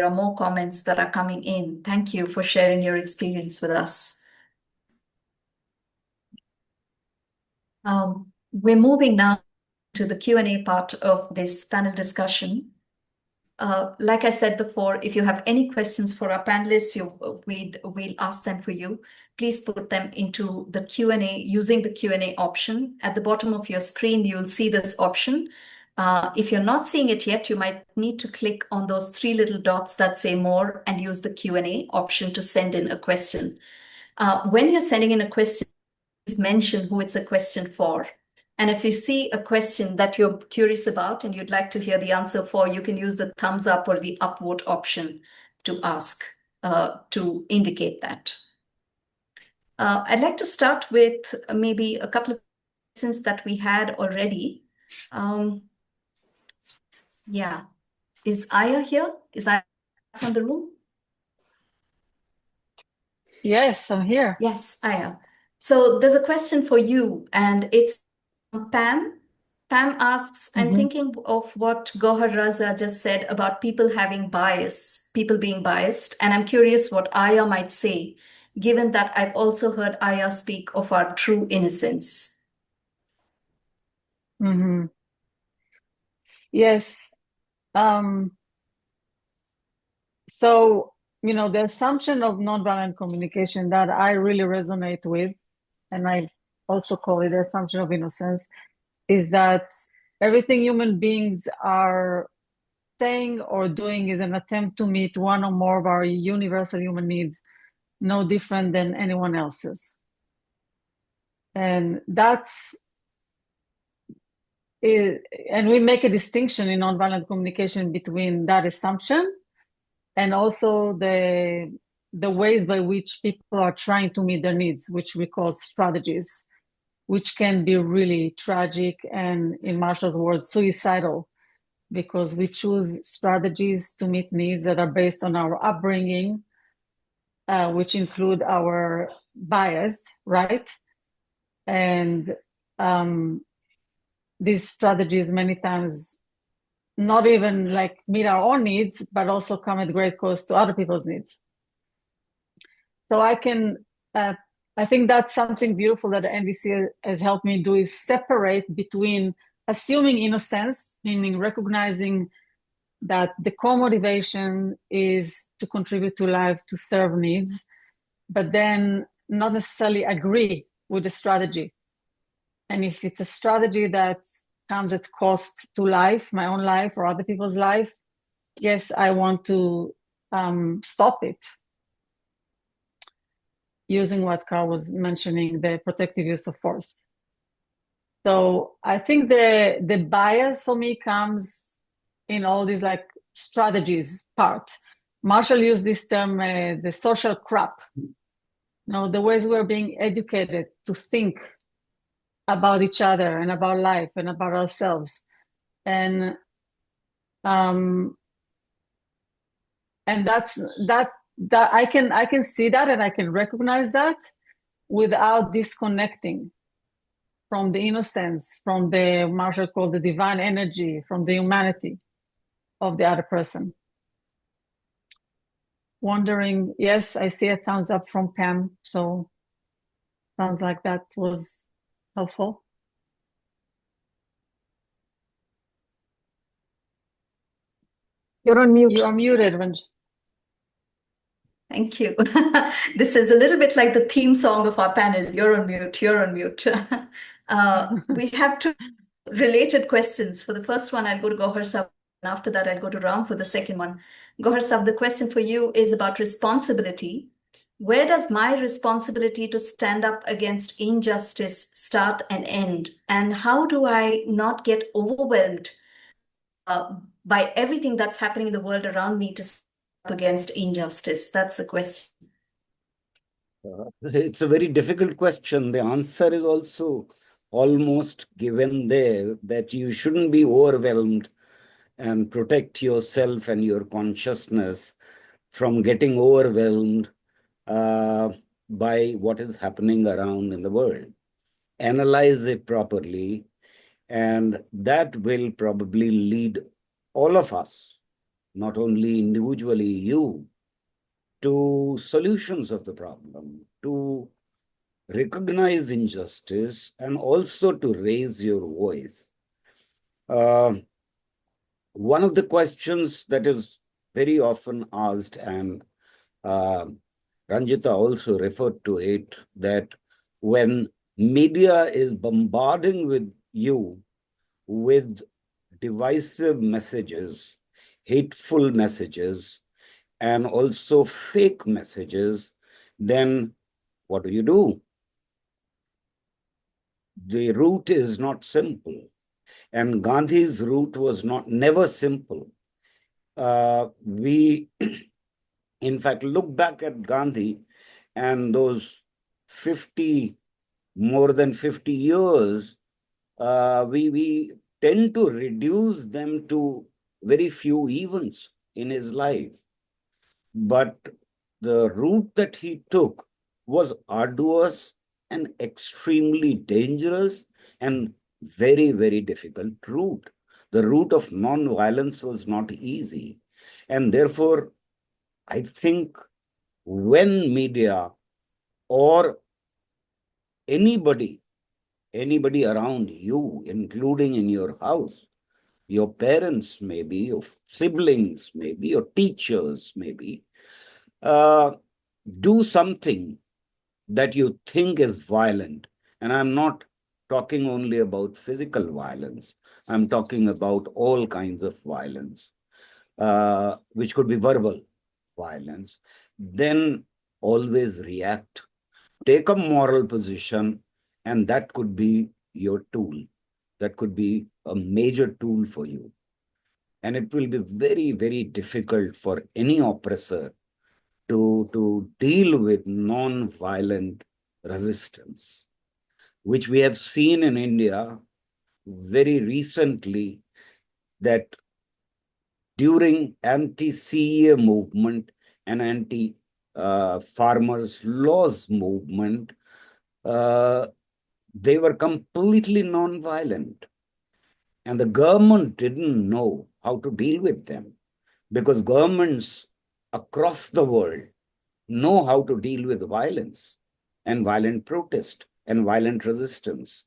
more comments that are coming in. Thank you for sharing your experience with us. We're moving now to the Q&A part of this panel discussion. Like I said before, if you have any questions for our panelists, we'll ask them for you. Please put them into the Q&A using the Q&A option. At the bottom of your screen, you'll see this option. If you're not seeing it yet, you might need to click on those 3 little dots that say more and use the Q&A option to send in a question. When you're sending in a question, please mention who it's a question for. And if you see a question that you're curious about and you'd like to hear the answer for, you can use the thumbs up or the upvote option to ask, to indicate that. I'd like to start with maybe a couple of questions that we had already. Yeah. Is Aya here? Is Aya from the room? Yes, I'm here. Yes, Aya. So there's a question for you, and it's Pam. Pam asks, I'm thinking of what Gauhar Raza just said about people having bias, people being biased, and I'm curious what Aya might say, given that I've also heard Aya speak of our true innocence. Yes. So, the assumption of nonviolent communication that I really resonate with, and I also call it the assumption of innocence, is that everything human beings are saying or doing is an attempt to meet one or more of our universal human needs, no different than anyone else's. And and we make a distinction in nonviolent communication between that assumption and also the ways by which people are trying to meet their needs, which we call strategies, which can be really tragic and, in Marshall's words, suicidal, because we choose strategies to meet needs that are based on our upbringing, which include our bias, right? And these strategies many times not even like meet our own needs, but also come at great cost to other people's needs. So I think that's something beautiful that the NVC has helped me do, is separate between assuming innocence, meaning recognizing that the core motivation is to contribute to life, to serve needs, but then not necessarily agree with the strategy. And if it's a strategy that comes at cost to life, my own life or other people's life, yes, I want to stop it. Using what Carl was mentioning, the protective use of force. So I think the bias for me comes in all these like strategies part. Marshall used this term, the social crap. The ways we're being educated to think about each other and about life and about ourselves. And that's that I can see that and I can recognize that without disconnecting from the innocence, from the Marshall called the divine energy, from the humanity of the other person. Wondering, yes, I see a thumbs up from Pam, so sounds like that was helpful. You're on mute. You are muted, Ranj. Thank you. This is a little bit like the theme song of our panel. You're on mute, you're on mute. We have two related questions. For the first one, I'll go to Gauhar Sab, and after that, I'll go to Ram for the second one. Gauhar Sab, the question for you is about responsibility. Where does my responsibility to stand up against injustice start and end? And how do I not get overwhelmed by everything that's happening in the world around me to stand up against injustice? That's the question. It's a very difficult question. The answer is also almost given there, that you shouldn't be overwhelmed and protect yourself and your consciousness from getting overwhelmed by what is happening around in the world. Analyze it properly, and that will probably lead all of us, not only individually you, to solutions of the problem, to recognize injustice, and also to raise your voice. One of the questions that is very often asked, and Ranjitha also referred to it, that when media is bombarding with you with divisive messages, hateful messages, and also fake messages, then what do? The route is not simple. And Gandhi's route was never simple. We, in fact, look back at Gandhi and those more than 50 years, we tend to reduce them to very few events in his life. But the route that he took was arduous and extremely dangerous and very, very difficult route. The route of non-violence was not easy. And therefore, I think when media or anybody around you, including in your house, your parents maybe, your siblings maybe, your teachers maybe, do something that you think is violent. And I'm not talking only about physical violence. I'm talking about all kinds of violence, which could be verbal violence. Then always react. Take a moral position, and that could be your tool. That could be a major tool for you. And it will be very, very difficult for any oppressor to deal with non-violent resistance, which we have seen in India very recently, that during anti-CA movement and anti-farmers laws movement, they were completely non-violent. And the government didn't know how to deal with them, because governments across the world know how to deal with violence and violent protest and violent resistance.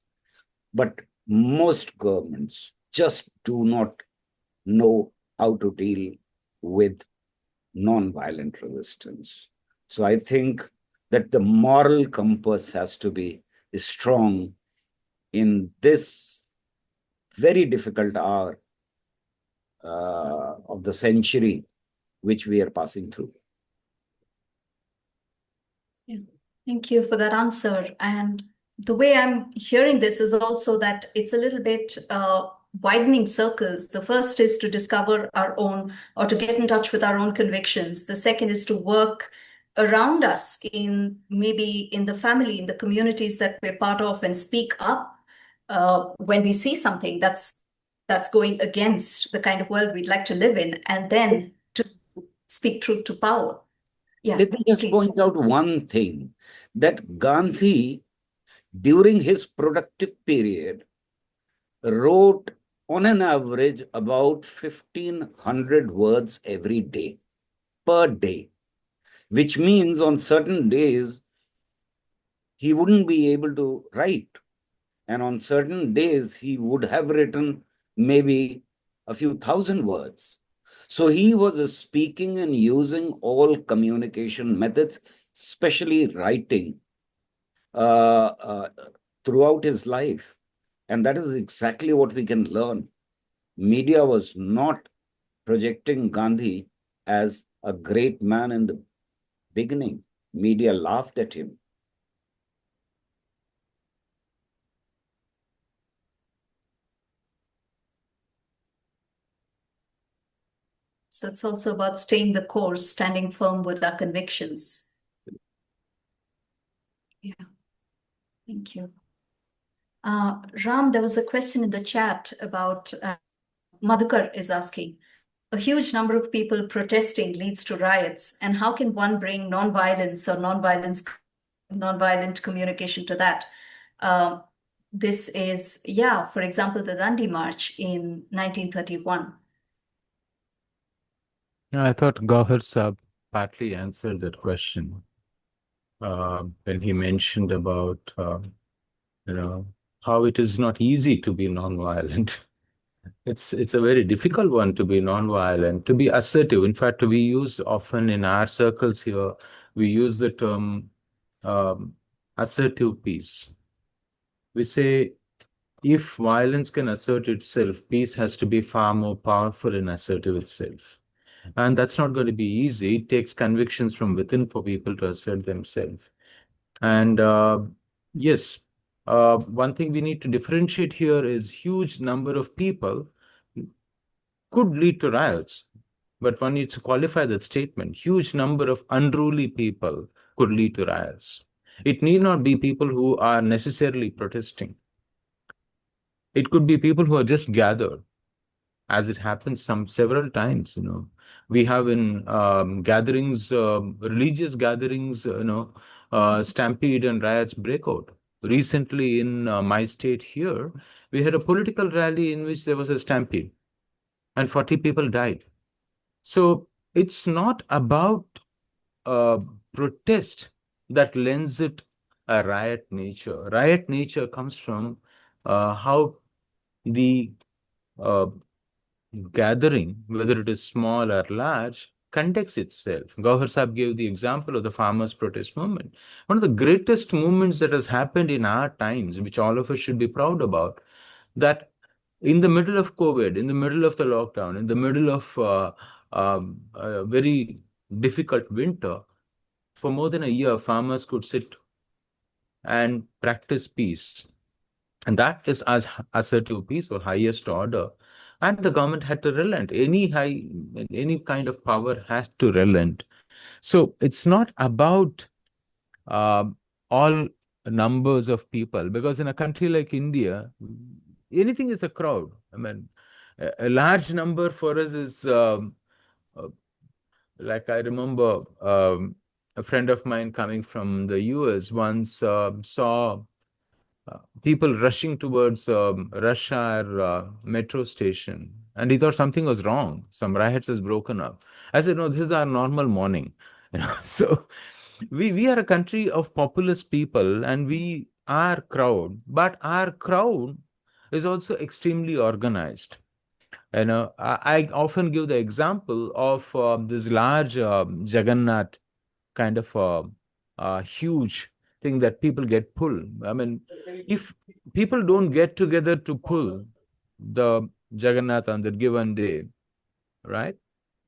But most governments just do not know how to deal with non-violent resistance. So I think that the moral compass has to be strong in this very difficult hour of the century which we are passing through. Yeah, thank you for that answer. And the way I'm hearing this is also that it's a little bit widening circles. The first is to discover our own, or to get in touch with our own convictions. The second is to work around us, in maybe in the family, in the communities that we're part of, and speak up when we see something that's going against the kind of world we'd like to live in, and then to speak truth to power. Yeah, let me just point out one thing, that Gandhi, during his productive period, wrote on an average about 1,500 words every day, per day, which means on certain days he wouldn't be able to write. And on certain days he would have written maybe a few thousand words. So he was speaking and using all communication methods, especially writing, throughout his life. And that is exactly what we can learn. Media was not projecting Gandhi as a great man in the beginning. Media laughed at him. So it's also about staying the course, standing firm with our convictions. Yeah, thank you. Ram, there was a question in the chat about, Madhukar is asking, a huge number of people protesting leads to riots, and how can one bring non-violence or non-violent communication to that? This is, for example, the Dandi March in 1931. I thought Gauhar Saab partly answered that question when he mentioned about how it is not easy to be non-violent. It's a very difficult one to be non-violent, to be assertive. In fact, we use often in our circles here, we use the term assertive peace. We say, if violence can assert itself, peace has to be far more powerful and assertive itself. And that's not going to be easy. It takes convictions from within for people to assert themselves. And yes, one thing we need to differentiate here is huge number of people could lead to riots. But one needs to qualify that statement. Huge number of unruly people could lead to riots. It need not be people who are necessarily protesting. It could be people who are just gathered, as it happens several times. We have in gatherings, religious gatherings, stampede and riots break out. Recently in my state here, we had a political rally in which there was a stampede and 40 people died. So it's not about protest that lends it a riot nature. Riot nature comes from how the gathering, whether it is small or large, conducts itself. Gauhar Saab gave the example of the farmers' protest movement. One of the greatest movements that has happened in our times, which all of us should be proud about, that in the middle of COVID, in the middle of the lockdown, in the middle of a very difficult winter, for more than a year, farmers could sit and practice peace. And that is as assertive peace or highest order And the government had to relent. Any kind of power has to relent. So it's not about all numbers of people, because in a country like India, anything is a crowd. I mean, a large number for us is like I remember a friend of mine coming from the US once saw people rushing towards rush hour metro station, and he thought something was wrong. Some riots has broken up. I said, no, this is our normal morning. So we are a country of populous people, and we are crowd, but our crowd is also extremely organized. I often give the example of this large Jagannath kind of huge thing that people get pulled. I mean, if people don't get together to pull the Jagannath on that given day, right?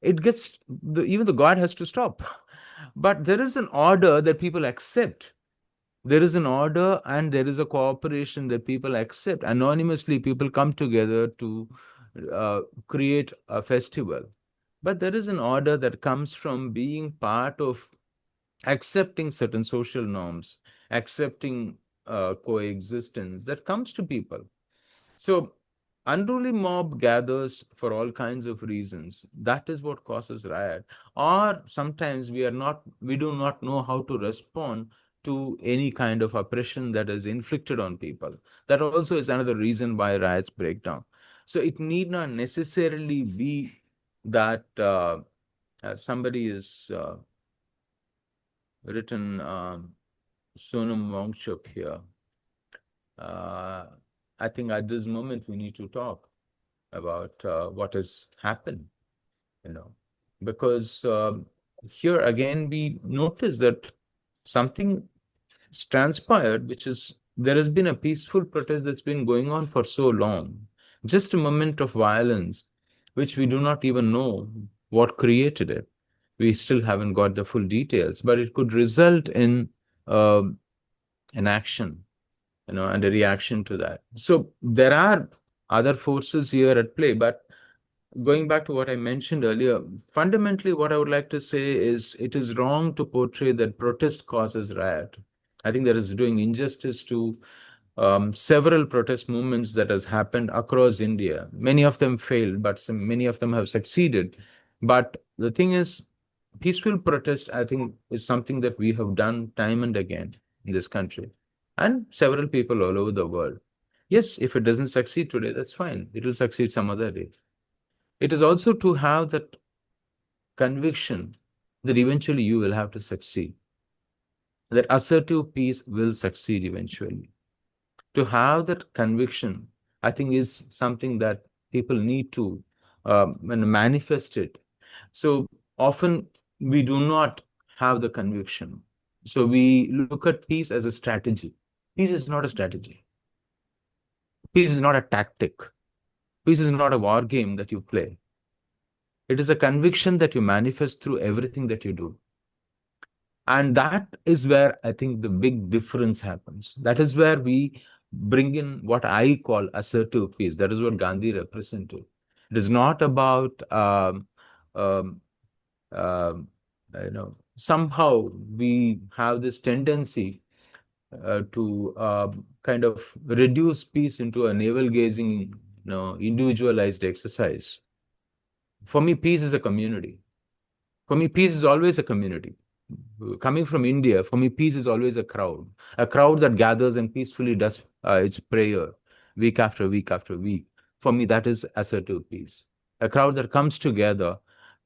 It gets even the God has to stop. But there is an order that people accept. There is an order and there is a cooperation that people accept. Anonymously, people come together to create a festival. But there is an order that comes from being part of accepting certain social norms, accepting coexistence that comes to people. So unruly mob gathers for all kinds of reasons. That is what causes riot. Or sometimes we do not know how to respond to any kind of oppression that is inflicted on people. That also is another reason why riots break down. So it need not necessarily be that somebody is written Sonam Wangchuk here. I think at this moment we need to talk about what has happened, because here again we notice that something transpired, which is there has been a peaceful protest that's been going on for so long. Just a moment of violence, which we do not even know what created it. We still haven't got the full details, but it could result in an action, and a reaction to that. So there are other forces here at play, but going back to what I mentioned earlier, fundamentally what I would like to say is it is wrong to portray that protest causes riot. I think that is doing injustice to several protest movements that has happened across India. Many of them failed, but many of them have succeeded. But the thing is, peaceful protest, I think, is something that we have done time and again in this country and several people all over the world. Yes, if it doesn't succeed today, that's fine. It will succeed some other day. It is also to have that conviction that eventually you will have to succeed. That assertive peace will succeed eventually. To have that conviction, I think, is something that people need to manifest it. So often we do not have the conviction. So we look at peace as a strategy. Peace is not a strategy. Peace is not a tactic. Peace is not a war game that you play. It is a conviction that you manifest through everything that you do. And that is where I think the big difference happens. That is where we bring in what I call assertive peace. That is what Gandhi represented. It is not about um, somehow we have this tendency to kind of reduce peace into a navel-gazing, individualized exercise. For me, peace is a community. For me, peace is always a community. Coming from India, for me, peace is always a crowd that gathers and peacefully does its prayer week after week after week. For me, that is assertive peace. A crowd that comes together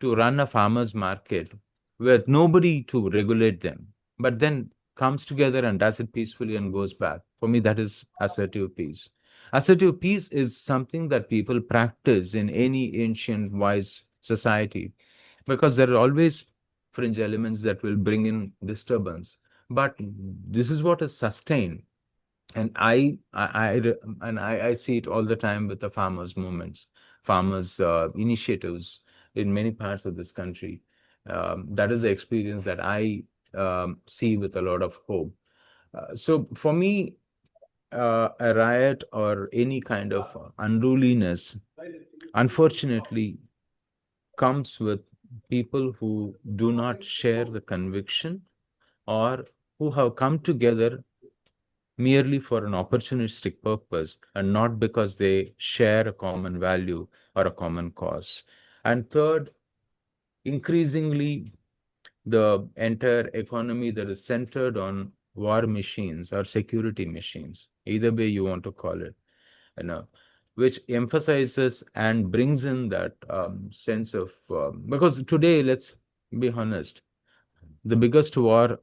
to run a farmer's market with nobody to regulate them, but then comes together and does it peacefully and goes back. For me, that is assertive peace. Assertive peace is something that people practice in any ancient, wise society, because there are always fringe elements that will bring in disturbance. But this is what is sustained. And I see it all the time with the farmers' movements, farmers' initiatives in many parts of this country. That is the experience that I see with a lot of hope. So for me, a riot or any kind of unruliness unfortunately comes with people who do not share the conviction or who have come together merely for an opportunistic purpose and not because they share a common value or a common cause. And third, increasingly, the entire economy that is centered on war machines or security machines, either way you want to call it, which emphasizes and brings in that sense of, because today, let's be honest, the biggest war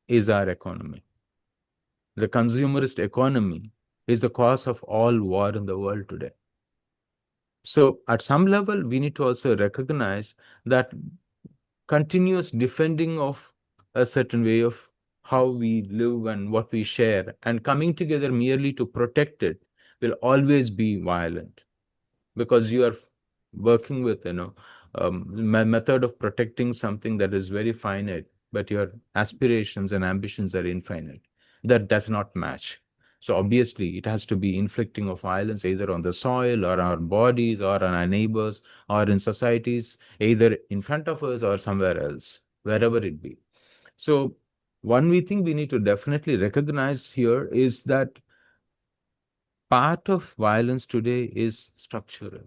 is our economy. The consumerist economy is the cause of all war in the world today. So at some level, we need to also recognize that continuous defending of a certain way of how we live and what we share and coming together merely to protect it will always be violent, because you are working with method of protecting something that is very finite, but your aspirations and ambitions are infinite. That does not match. So obviously it has to be inflicting of violence either on the soil or our bodies or on our neighbors or in societies, either in front of us or somewhere else, wherever it be. So one we think we need to definitely recognize here is that part of violence today is structural.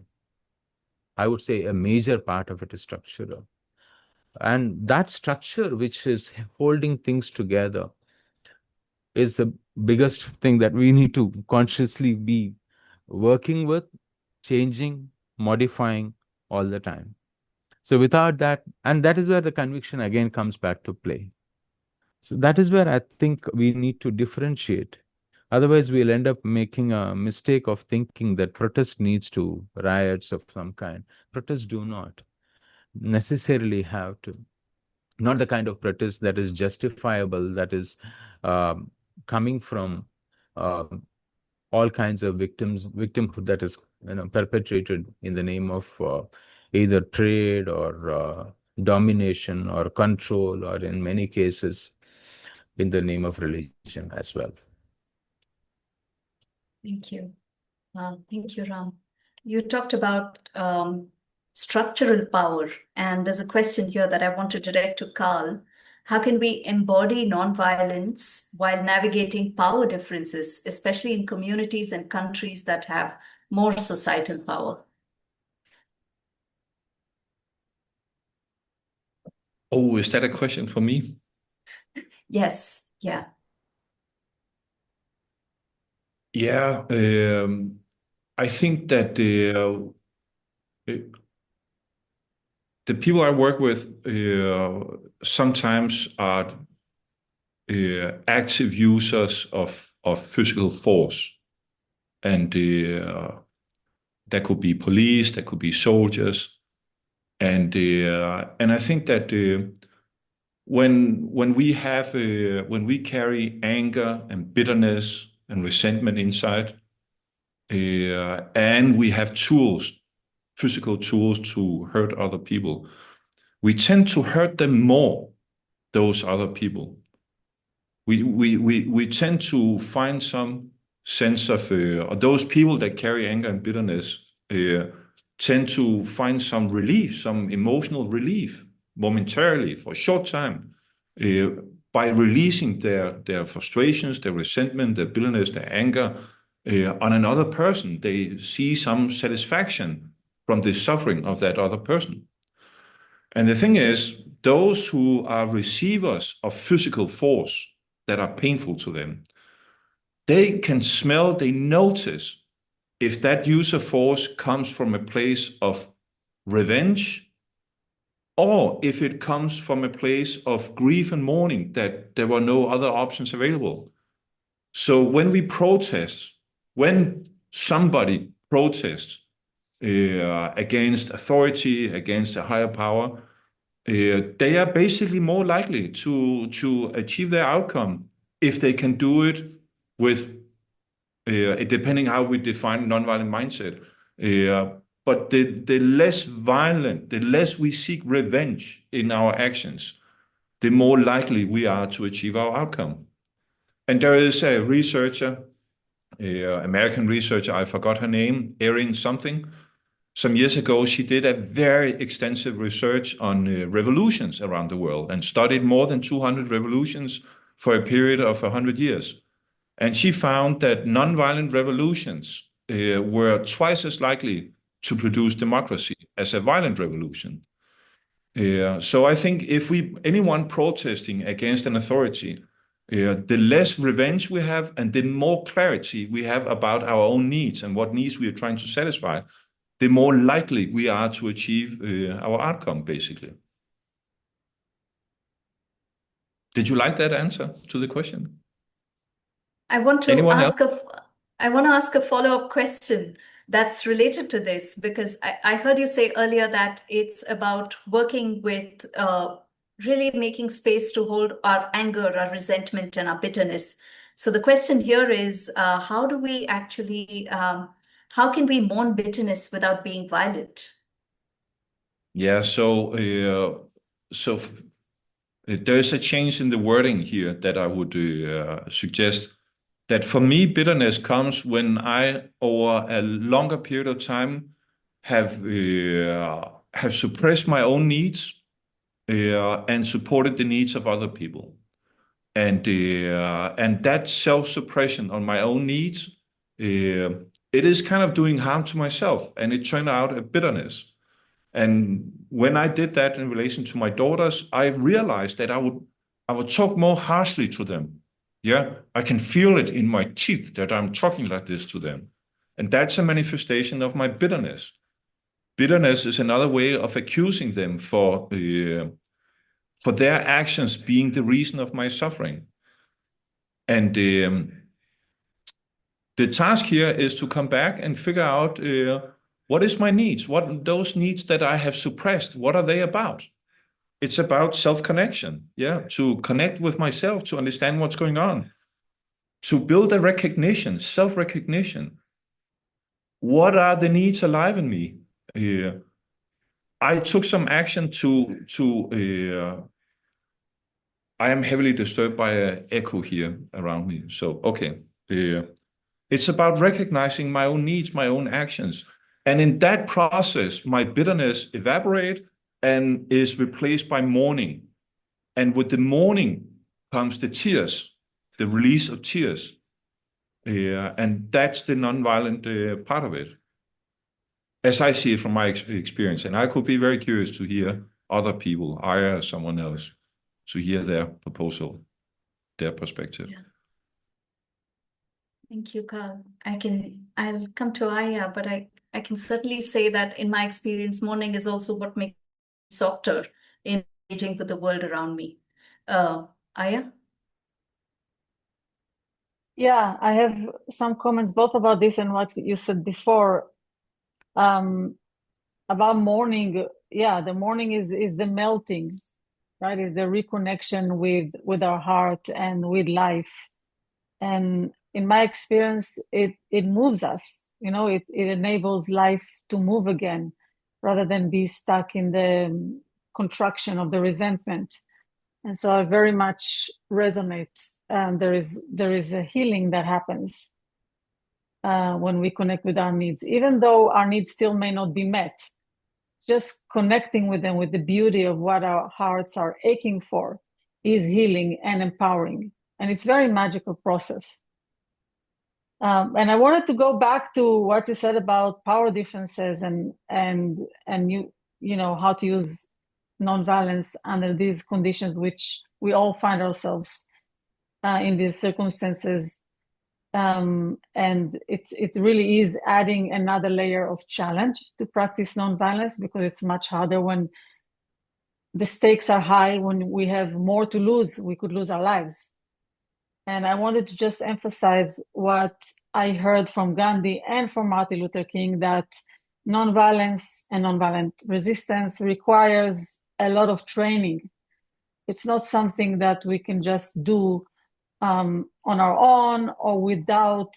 I would say a major part of it is structural. And that structure, which is holding things together, is the biggest thing that we need to consciously be working with, changing, modifying all the time. So without that, and that is where the conviction again comes back to play. So that is where I think we need to differentiate. Otherwise, we'll end up making a mistake of thinking that protest needs to riots of some kind. Protests do not necessarily have to. Not the kind of protest that is justifiable, that is coming from all kinds of victimhood that is perpetrated in the name of either trade or domination or control, or in many cases in the name of religion as well. Thank you. Thank you, Ram. You talked about structural power, and there's a question here that I want to direct to Carl. How can we embody nonviolence while navigating power differences, especially in communities and countries that have more societal power? Oh, is that a question for me? Yes, yeah. Yeah, I think that the people I work with sometimes are active users of physical force, and that could be police, that could be soldiers, and I think that when we carry anger and bitterness and resentment inside, and we have tools, physical tools to hurt other people, we tend to hurt them more, those other people. We tend to find some sense of, or those people that carry anger and bitterness tend to find some relief, some emotional relief momentarily for a short time by releasing their frustrations, their resentment, their bitterness, their anger on another person. They see some satisfaction from the suffering of that other person. And the thing is, those who are receivers of physical force that are painful to them, they can smell, they notice if that use of force comes from a place of revenge, or if it comes from a place of grief and mourning that there were no other options available. So when we protest, when somebody protests against authority, against a higher power, they are basically more likely to achieve their outcome if they can do it with, depending how we define nonviolent mindset. But the less violent, the less we seek revenge in our actions, the more likely we are to achieve our outcome. And there is a researcher, American researcher, I forgot her name, Erin something, some years ago, she did a very extensive research on revolutions around the world and studied more than 200 revolutions for a period of 100 years. And she found that nonviolent revolutions were twice as likely to produce democracy as a violent revolution. So I think if anyone protesting against an authority, the less revenge we have and the more clarity we have about our own needs and what needs we are trying to satisfy, the more likely we are to achieve our outcome, basically. Did you like that answer to the question? I want to Anyone ask a follow-up question that's related to this, because I heard you say earlier that it's about working with really making space to hold our anger, our resentment, and our bitterness. So the question here is, how do we actually, how can we mourn bitterness without being violent? Yeah, so there's a change in the wording here that I would suggest. That for me, bitterness comes when I, over a longer period of time, have suppressed my own needs and supported the needs of other people, and that self-suppression on my own needs, it is kind of doing harm to myself, and it turned out a bitterness. And when I did that in relation to my daughters, I realized that I would talk more harshly to them. Yeah, I can feel it in my teeth that I'm talking like this to them. And that's a manifestation of my bitterness. Bitterness is another way of accusing them for their actions being the reason of my suffering. And the task here is to come back and figure out what is my needs, what those needs that I have suppressed, what are they about? It's about self-connection, to connect with myself, to understand what's going on, to build a recognition, self-recognition. What are the needs alive in me? I took some action I am heavily disturbed by an echo here around me. So, okay. It's about recognizing my own needs, my own actions. And in that process, my bitterness evaporates and is replaced by mourning. And with the mourning comes the tears, the release of tears. And that's the nonviolent part of it, as I see it from my experience. And I could be very curious to hear other people, Aya or someone else, to hear their proposal, their perspective. Yeah. Thank you, Carl. I'll come to Aya, but I can certainly say that in my experience, mourning is also what makes me softer in engaging with the world around me. Aya? Yeah, I have some comments both about this and what you said before. About mourning. Yeah, the mourning is the melting, right? Is the reconnection with our heart and with life. And in my experience, it moves us. It enables life to move again, rather than be stuck in the contraction of the resentment. And so I very much resonate. There is a healing that happens when we connect with our needs, even though our needs still may not be met. Just connecting with them, with the beauty of what our hearts are aching for, is healing and empowering. And it's a very magical process. And I wanted to go back to what you said about power differences and you know how to use nonviolence under these conditions, which we all find ourselves in these circumstances. And it really is adding another layer of challenge to practice nonviolence, because it's much harder when the stakes are high, when we have more to lose. We could lose our lives. And I wanted to just emphasize what I heard from Gandhi and from Martin Luther King, that nonviolence and nonviolent resistance requires a lot of training. It's not something that we can just do on our own or without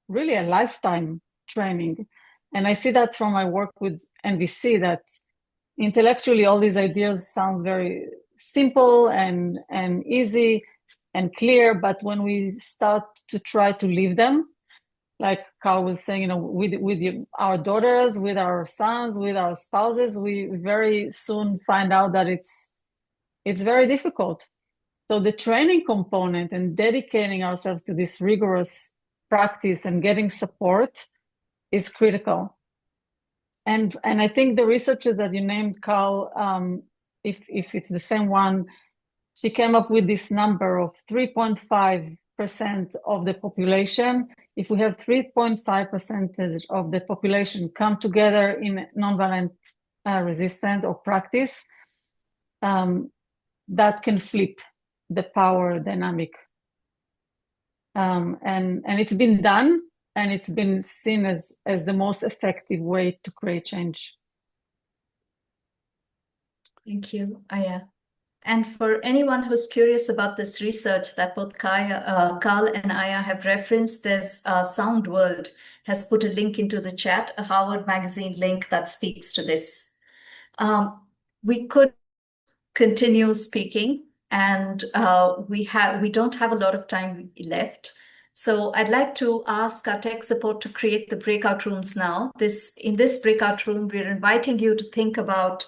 really a lifetime training. And I see that from my work with NVC, that intellectually all these ideas sounds very simple and easy and clear, but when we start to try to live them, like Carl was saying, with our daughters, with our sons, with our spouses, we very soon find out that it's very difficult. So the training component and dedicating ourselves to this rigorous practice and getting support is critical. And I think the researchers that you named, Carl, if it's the same one, she came up with this number of 3.5% of the population. If we have 3.5% of the population come together in nonviolent resistance or practice, that can flip the power dynamic. And it's been done, and it's been seen as the most effective way to create change. Thank you, Aya. And for anyone who's curious about this research that both Carl and Aya have referenced, there's Sound World has put a link into the chat, a Harvard Magazine link that speaks to this. We could continue speaking, and we don't have a lot of time left. So I'd like to ask our tech support to create the breakout rooms now. In this breakout room, we're inviting you to think about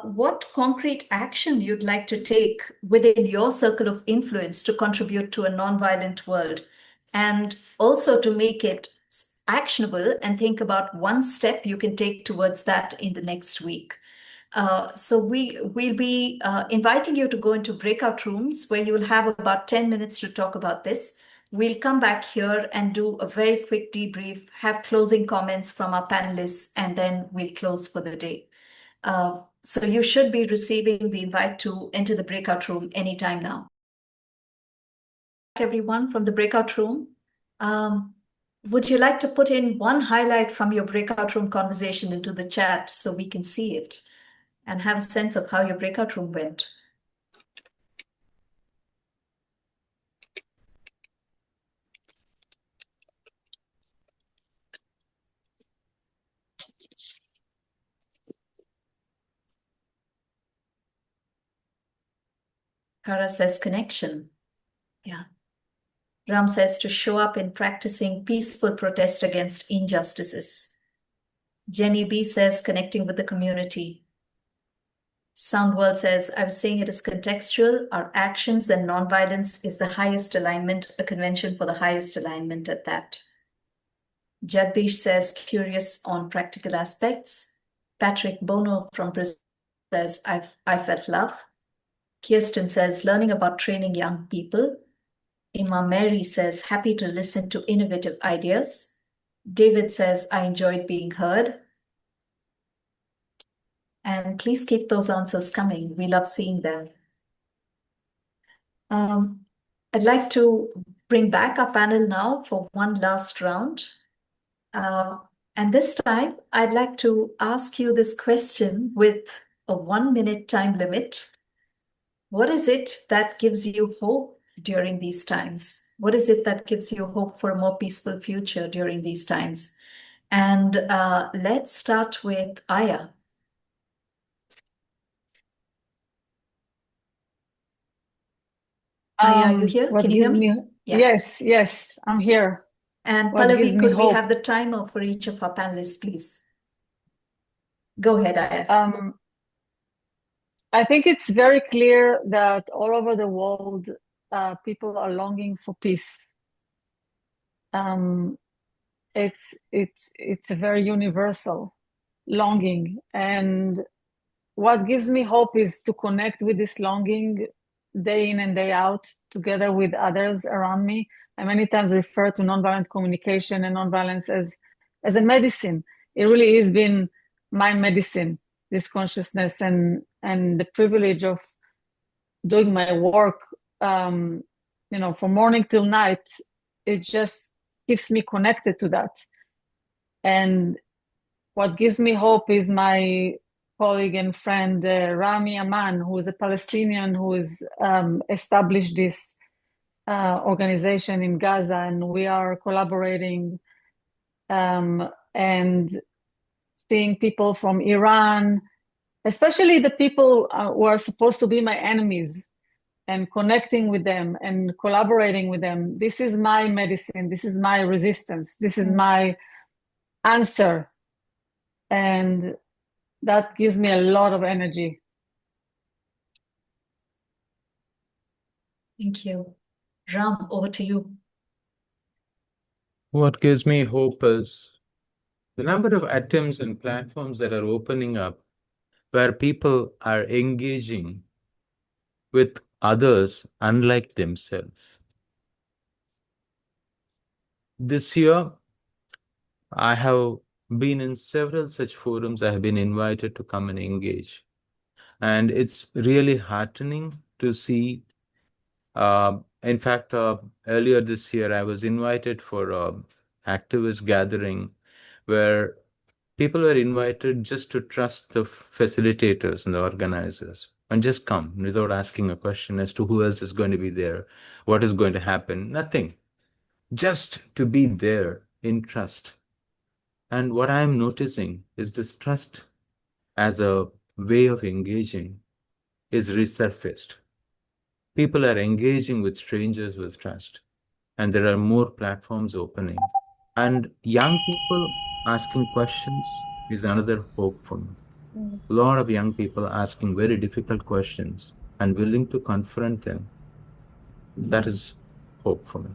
what concrete action you'd like to take within your circle of influence to contribute to a nonviolent world, and also to make it actionable and think about one step you can take towards that in the next week. So we'll be inviting you to go into breakout rooms where you will have about 10 minutes to talk about this. We'll come back here and do a very quick debrief, have closing comments from our panelists, and then we'll close for the day. So you should be receiving the invite to enter the breakout room anytime now. Everyone from the breakout room, would you like to put in one highlight from your breakout room conversation into the chat so we can see it and have a sense of how your breakout room went? Kara says connection. Yeah. Ram says to show up in practicing peaceful protest against injustices. Jenny B says connecting with the community. Soundworld says, I was saying it is contextual. Our actions and nonviolence is the highest alignment, a convention for the highest alignment at that. Jagdish says curious on practical aspects. Patrick Bono from Brazil says, I felt love. Kirsten says, learning about training young people. Imam Mary says, happy to listen to innovative ideas. David says, I enjoyed being heard. And please keep those answers coming. We love seeing them. I'd like to bring back our panel now for one last round. And this time, I'd like to ask you this question with a 1-minute time limit. What is it that gives you hope during these times? What is it that gives you hope for a more peaceful future during these times? And let's start with Aya. Aya, are you here? Can you hear me? Yeah. Yes, I'm here. And Pallavi, could we have the timer for each of our panelists, please? Go ahead, Aya. I think it's very clear that all over the world, people are longing for peace. It's a very universal longing, and what gives me hope is to connect with this longing day in and day out together with others around me. I many times refer to nonviolent communication and nonviolence as a medicine. It really has been my medicine, this consciousness and the privilege of doing my work, from morning till night. It just keeps me connected to that. And what gives me hope is my colleague and friend, Rami Aman, who is a Palestinian who has established this organization in Gaza, and we are collaborating and seeing people from Iran, especially the people who are supposed to be my enemies, and connecting with them and collaborating with them. This is my medicine. This is my resistance. This is my answer. And that gives me a lot of energy. Thank you. Ram, over to you. What gives me hope is the number of atoms and platforms that are opening up where people are engaging with others unlike themselves. This year, I have been in several such forums. I have been invited to come and engage. And it's really heartening to see. In fact, earlier this year, I was invited for an activist gathering where people were invited just to trust the facilitators and the organizers and just come without asking a question as to who else is going to be there, what is going to happen, nothing. Just to be there in trust. And what I'm noticing is this trust as a way of engaging is resurfaced. People are engaging with strangers with trust, and there are more platforms opening. And young people asking questions is another hope for me. A lot of young people asking very difficult questions and willing to confront them. That is hope for me.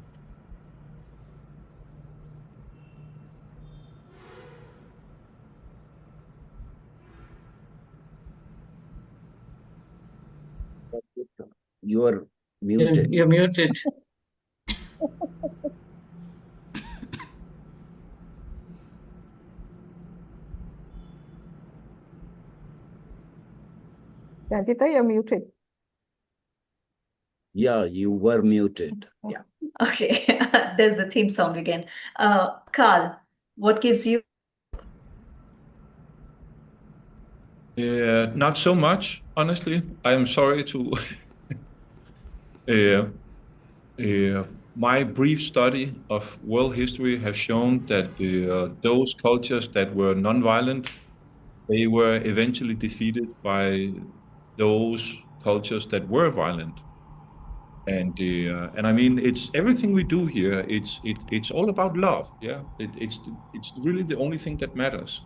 You are muted. You're muted. Ranjitha, you're muted. Yeah, you were muted. Yeah. Okay. There's the theme song again. Carl, what gives you? Not so much, honestly. I am sorry to. My brief study of world history has shown that those cultures that were nonviolent, they were eventually defeated by those cultures that were violent. And I mean, it's everything we do here. It's all about love. Yeah, it's really the only thing that matters.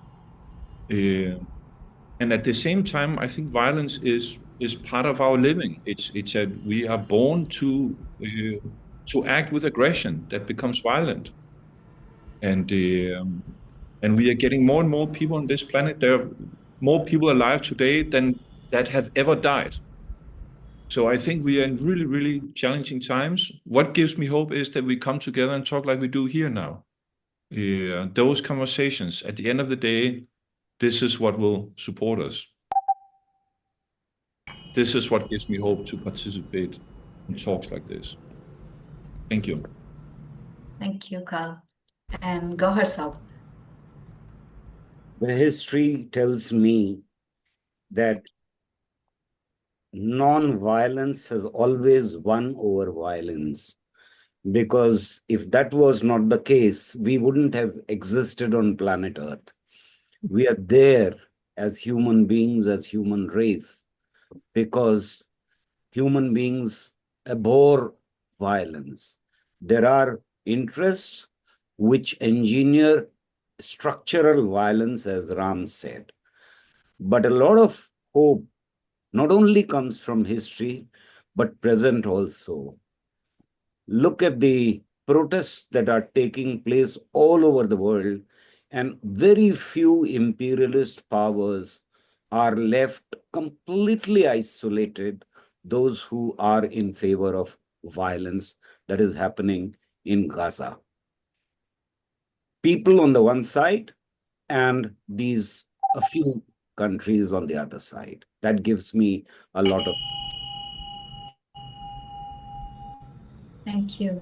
And at the same time, I think violence is part of our living. It's a we are born to act with aggression that becomes violent, and we are getting more and more people on this planet. There are more people alive today than that have ever died. So I think we are in really, really challenging times. What gives me hope is that we come together and talk like we do here now. Those conversations, at the end of the day, this is what will support us. This is what gives me hope to participate in talks like this. Thank you. Thank you, Carl. And Gauhar Saab. The history tells me that non-violence has always won over violence. Because if that was not the case, we wouldn't have existed on planet Earth. We are there as human beings, as human race, because human beings abhor violence. There are interests which engineer structural violence, as Ram said. But a lot of hope not only comes from history, but present also. Look at the protests that are taking place all over the world, and very few imperialist powers are left completely isolated, those who are in favor of violence that is happening in Gaza. People on the one side and these a few countries on the other side. That gives me a lot of. Thank you.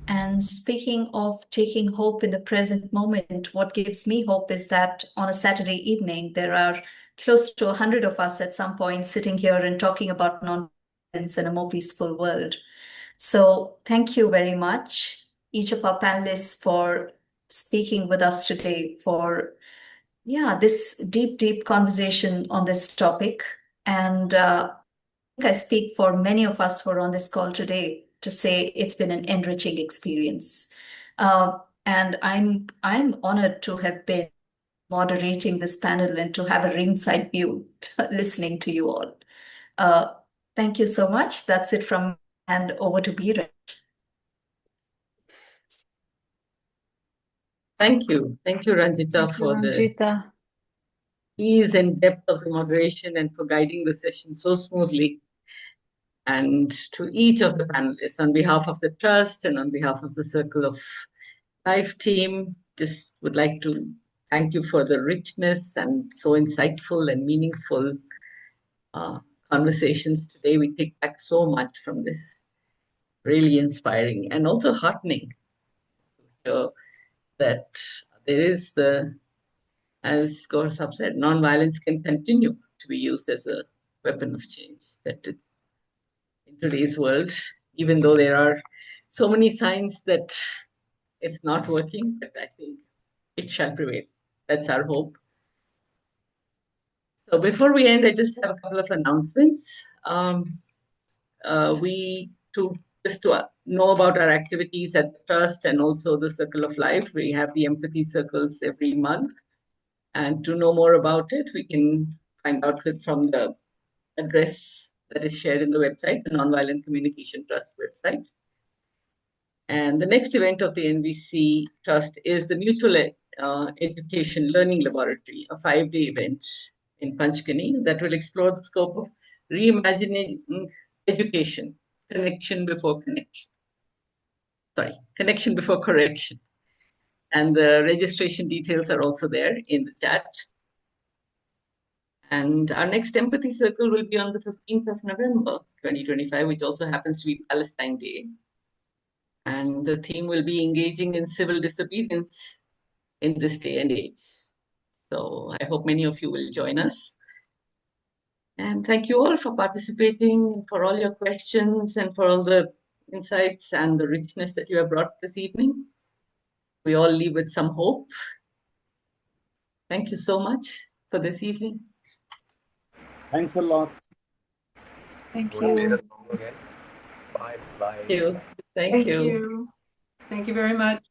And speaking of taking hope in the present moment, what gives me hope is that on a Saturday evening, there are close to 100 of us at some point sitting here and talking about non-violence in a more peaceful world. So thank you very much, each of our panelists, for speaking with us today for this deep conversation on this topic. And I speak for many of us who are on this call today to say it's been an enriching experience. And I'm honored to have been moderating this panel and to have a ringside view listening to you all. Thank you so much. That's it from me, and over to Beera. Thank you. Thank you, Ranjitha, for the ease and depth of the moderation and for guiding the session so smoothly. And to each of the panelists, on behalf of the Trust and on behalf of the Circle of Life team, just would like to thank you for the richness and so insightful and meaningful conversations today. We take back so much from this. Really inspiring and also heartening to hear that there is as Gauhar said, nonviolence can continue to be used as a weapon of change. That in today's world, even though there are so many signs that it's not working, but I think it shall prevail. That's our hope. So before we end, I just have a couple of announcements. Just to know about our activities at the Trust and also the Circle of Life, we have the empathy circles every month. And to know more about it, we can find out from the address that is shared in the website, the Nonviolent Communication Trust website. And the next event of the NVC Trust is the Mutual Education Learning Laboratory, a 5-day event in Panchgani that will explore the scope of reimagining education, connection before correction. And the registration details are also there in the chat. And our next empathy circle will be on the 15th of November, 2025, which also happens to be Palestine Day. And the theme will be engaging in civil disobedience in this day and age. So I hope many of you will join us. And thank you all for participating, for all your questions, and for all the insights and the richness that you have brought this evening. We all leave with some hope. Thank you so much for this evening. Thanks a lot. Thank you. Bye. Bye. Thank you. Thank you very much.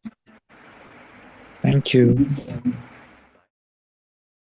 Thank you.